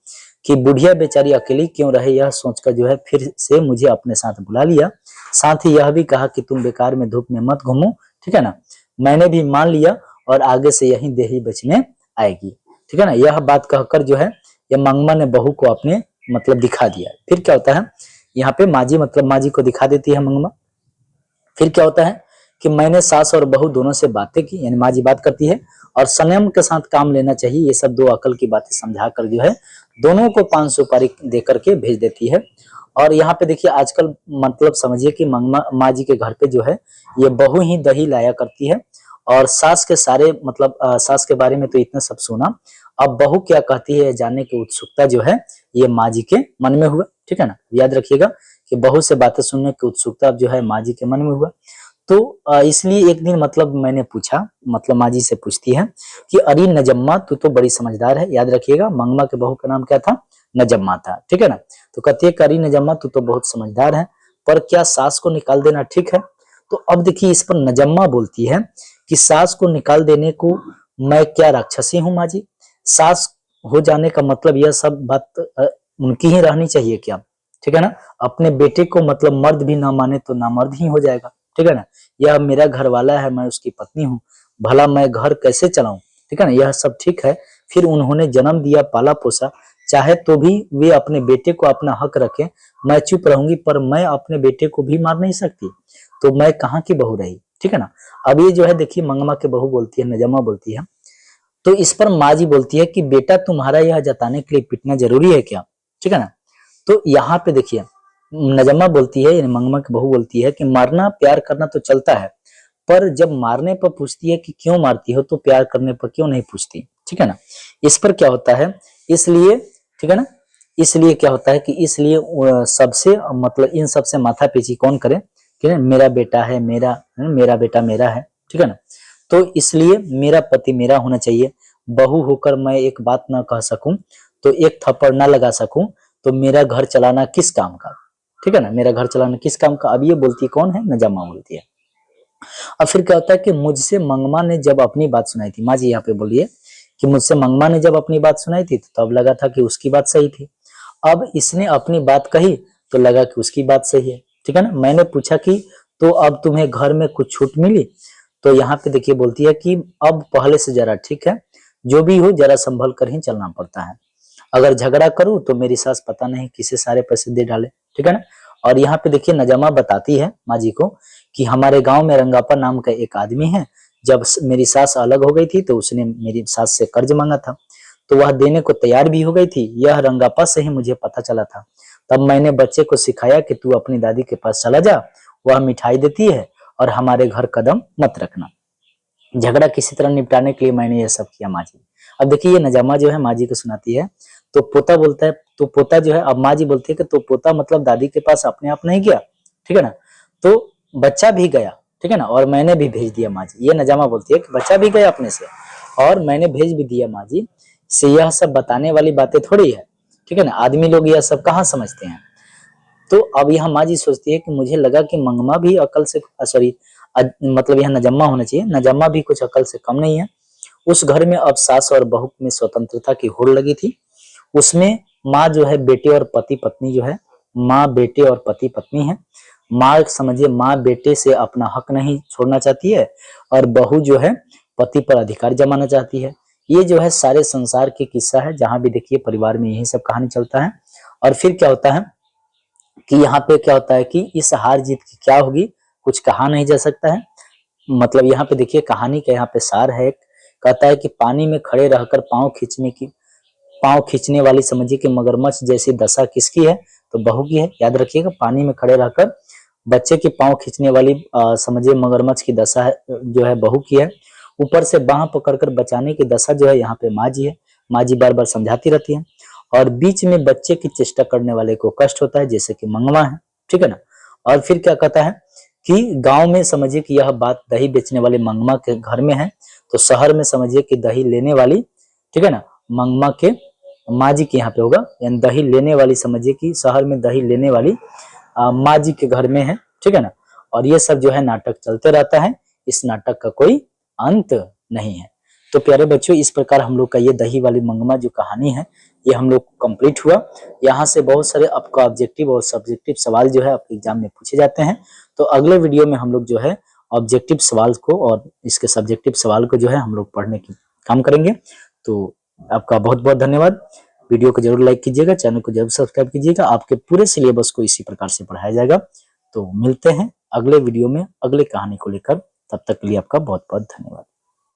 Speaker 1: कि बुढ़िया बेचारी अकेली क्यों रहे यह सोचकर जो है फिर से मुझे अपने साथ बुला लिया। साथ ही यह भी कहा कि तुम बेकार में धूप में मत घूमो, ठीक है ना। मैंने भी मान लिया और आगे से यही देही बेचने आएगी, ठीक है ना। यह बात कहकर जो है ये मंगमा ने बहू को अपने मतलब दिखा दिया। फिर क्या होता है यहाँ पे माँ जी मतलब माँ जी को दिखा देती है मंगमा। फिर क्या होता है कि मैंने सास और बहू दोनों से बातें की, यानी माँ जी बात करती है और संयम के साथ काम लेना चाहिए, ये सब 2 अकल की बातें समझा कर जो है दोनों को 5 सुपारी दे करके भेज देती है। और यहाँ पे देखिए आजकल मतलब समझिए कि मंगमा माँ जी के घर पे जो है ये बहू ही दही लाया करती है और सास के सारे मतलब सास के बारे में तो इतना सब सुना। अब बहू क्या कहती है जानने की उत्सुकता जो है ये माँ जी के मन में हुआ, ठीक है ना। याद रखिएगा कि बहू से बातें सुनने की उत्सुकता जो है माँ जी के मन में हुआ। तो इसलिए एक दिन मतलब मैंने पूछा, मतलब माँ जी से पूछती है कि अरे नजम्मा तू तो बड़ी समझदार है। याद रखिएगा मंगमा के बहू का नाम क्या था, नजम्मा था, ठीक है ना। तो कहती है कि अरे नजम्मा तू तो बहुत समझदार है, पर क्या सास को निकाल देना ठीक है। तो अब देखिए इस पर नजम्मा बोलती है कि सास को निकाल देने को मैं क्या राक्षसी हूँ माँ जी, सास हो जाने का मतलब यह सब बात उनकी ही रहनी चाहिए क्या, ठीक है ना। अपने बेटे को मतलब मर्द भी ना माने तो नामर्द ही हो जाएगा, ठीक है ना। यह मेरा घर वाला है, मैं उसकी पत्नी हूँ, भला मैं घर कैसे चलाऊं, ठीक है ना। यह सब ठीक है, फिर उन्होंने जन्म दिया पाला पोसा, चाहे तो भी वे अपने बेटे को अपना हक रखें, मैं चुप रहूंगी, पर मैं अपने बेटे को भी मार नहीं सकती, तो मैं कहाँ की बहू रही, ठीक है ना। अब ये जो है देखिए मंगमा के बहू बोलती है, नजमा बोलती है। तो इस पर माँ जी बोलती है कि बेटा तुम्हारा यह जताने के लिए पिटना जरूरी है क्या, ठीक है ना। तो यहाँ पे देखिए नजमा बोलती है, यानी मंगमा की बहू बोलती है कि मारना प्यार करना तो चलता है, पर जब मारने पर पूछती है कि क्यों मारती हो, तो प्यार करने पर क्यों नहीं पूछती, ठीक है ना। इस पर क्या होता है, इसलिए, ठीक है ना, इसलिए क्या होता है कि इसलिए सबसे मतलब इन सबसे माथा पीछी कौन करे कि मेरा बेटा है, मेरा बेटा मेरा है, ठीक है ना। तो इसलिए मेरा पति मेरा होना चाहिए, बहू होकर मैं एक बात ना कह सकूं, तो एक थप्पड़ ना लगा सकूं, तो मेरा घर चलाना किस काम का, ठीक है ना, मेरा घर चलाना किस काम का। अब ये बोलती कौन है, नजम्मा बोलती है। अब फिर क्या होता है कि मुझसे मंगमा ने जब अपनी बात सुनाई थी, माँ जी यहाँ पे बोलिए कि मुझसे मंगमा ने जब अपनी बात सुनाई थी तो तब लगा था कि उसकी बात सही थी, अब इसने अपनी बात कही तो लगा कि उसकी बात सही है, ठीक है ना। मैंने पूछा कि तो अब तुम्हें घर में कुछ छूट मिली, तो यहाँ पे देखिए बोलती है कि अब पहले से जरा ठीक है, जो भी हो जरा संभल कर ही चलना पड़ता है, अगर झगड़ा करूं तो मेरी सास पता नहीं किसे सारे पैसे दे डाले, ठीक है ना। और यहाँ पे देखिए नजमा बताती है माँ जी को कि हमारे गांव में रंगापा नाम का एक आदमी है, जब मेरी सास अलग हो गई थी तो उसने मेरी सास से कर्ज मांगा था, तो वह देने को तैयार भी हो गई थी, यह रंगापा से ही मुझे पता चला था। तब मैंने बच्चे को सिखाया कि तू अपनी दादी के पास चला जा, वह मिठाई देती है, और हमारे घर कदम मत रखना। झगड़ा किसी तरह निपटाने के लिए मैंने यह सब किया माँ जी। अब देखिए ये नजामा जो है माँ जी को सुनाती है, तो पोता बोलता है, तो पोता जो है, अब माँ जी बोलती है कि तो पोता मतलब दादी के पास अपने आप नहीं गया, ठीक है ना, तो बच्चा भी गया, ठीक है ना, और मैंने भी भेज दिया माँ जी। ये नजामा बोलती है कि बच्चा भी गया अपने से और मैंने भेज भी दिया माँ जी, से यह सब बताने वाली बातें थोड़ी है, ठीक है ना, आदमी लोग यह सब कहाँ समझते हैं। तो अब यहाँ माँ जी सोचती है कि मुझे लगा कि मंगमा भी अकल से, सॉरी, मतलब यहाँ नजम्मा होना चाहिए, नजम्मा भी कुछ अकल से कम नहीं है। उस घर में अब सास और बहू में स्वतंत्रता की होड़ लगी थी, उसमें माँ जो है बेटे और पति पत्नी जो है, माँ बेटे और पति पत्नी है। माँ समझिए माँ बेटे से अपना हक नहीं छोड़ना चाहती है, और बहू जो है पति पर अधिकार जमाना चाहती है। ये जो है सारे संसार की किस्सा है, जहां भी देखिए परिवार में यही सब कहानी चलता है। और फिर क्या होता है कि यहाँ पे क्या होता है कि इस हार जीत की क्या होगी कुछ कहा नहीं जा सकता है। मतलब यहाँ पे देखिए कहानी का यहाँ पे सार है, कहता है कि पानी में खड़े रहकर पांव खींचने वाली समझिए कि मगरमच्छ जैसी दशा किसकी है, तो बहू की है। याद रखिएगा पानी में खड़े रहकर बच्चे की पांव खींचने वाली समझिए मगरमच्छ की दशा है, जो है बहू की है। ऊपर से बाह पकड़कर बचाने की दशा जो है यहाँ पे माँ जी है, माँ जी बार बार समझाती रहती है। और बीच में बच्चे की चेष्टा करने वाले को कष्ट होता है, जैसे कि मंगवा है, ठीक है ना। और फिर क्या कहता है कि गांव में समझिए कि यह बात दही बेचने वाले मंगमा के घर में है, तो शहर में समझिए कि दही लेने वाली, ठीक है ना, मंगमा के माँ जी के यहाँ पे होगा, यानी दही लेने वाली समझिए कि शहर में दही लेने वाली माँ जी के घर में है, ठीक है ना। और ये सब जो है नाटक चलते रहता है, इस नाटक का कोई अंत नहीं है। तो प्यारे बच्चों इस प्रकार हम लोग का ये दही वाली मंगमा जो कहानी है ये हम लोग कंप्लीट हुआ। यहाँ से बहुत सारे आपका ऑब्जेक्टिव और सब्जेक्टिव सवाल जो है आपके एग्जाम में पूछे जाते हैं। तो अगले वीडियो में हम लोग जो है ऑब्जेक्टिव सवाल को और इसके सब्जेक्टिव सवाल को जो है हम लोग पढ़ने की काम करेंगे। तो आपका बहुत बहुत धन्यवाद। वीडियो को जरूर लाइक कीजिएगा, चैनल को जरूर सब्सक्राइब कीजिएगा, आपके पूरे सिलेबस को इसी प्रकार से पढ़ाया जाएगा। तो मिलते हैं अगले वीडियो में अगले कहानी को लेकर, तब तक के लिए आपका बहुत बहुत धन्यवाद।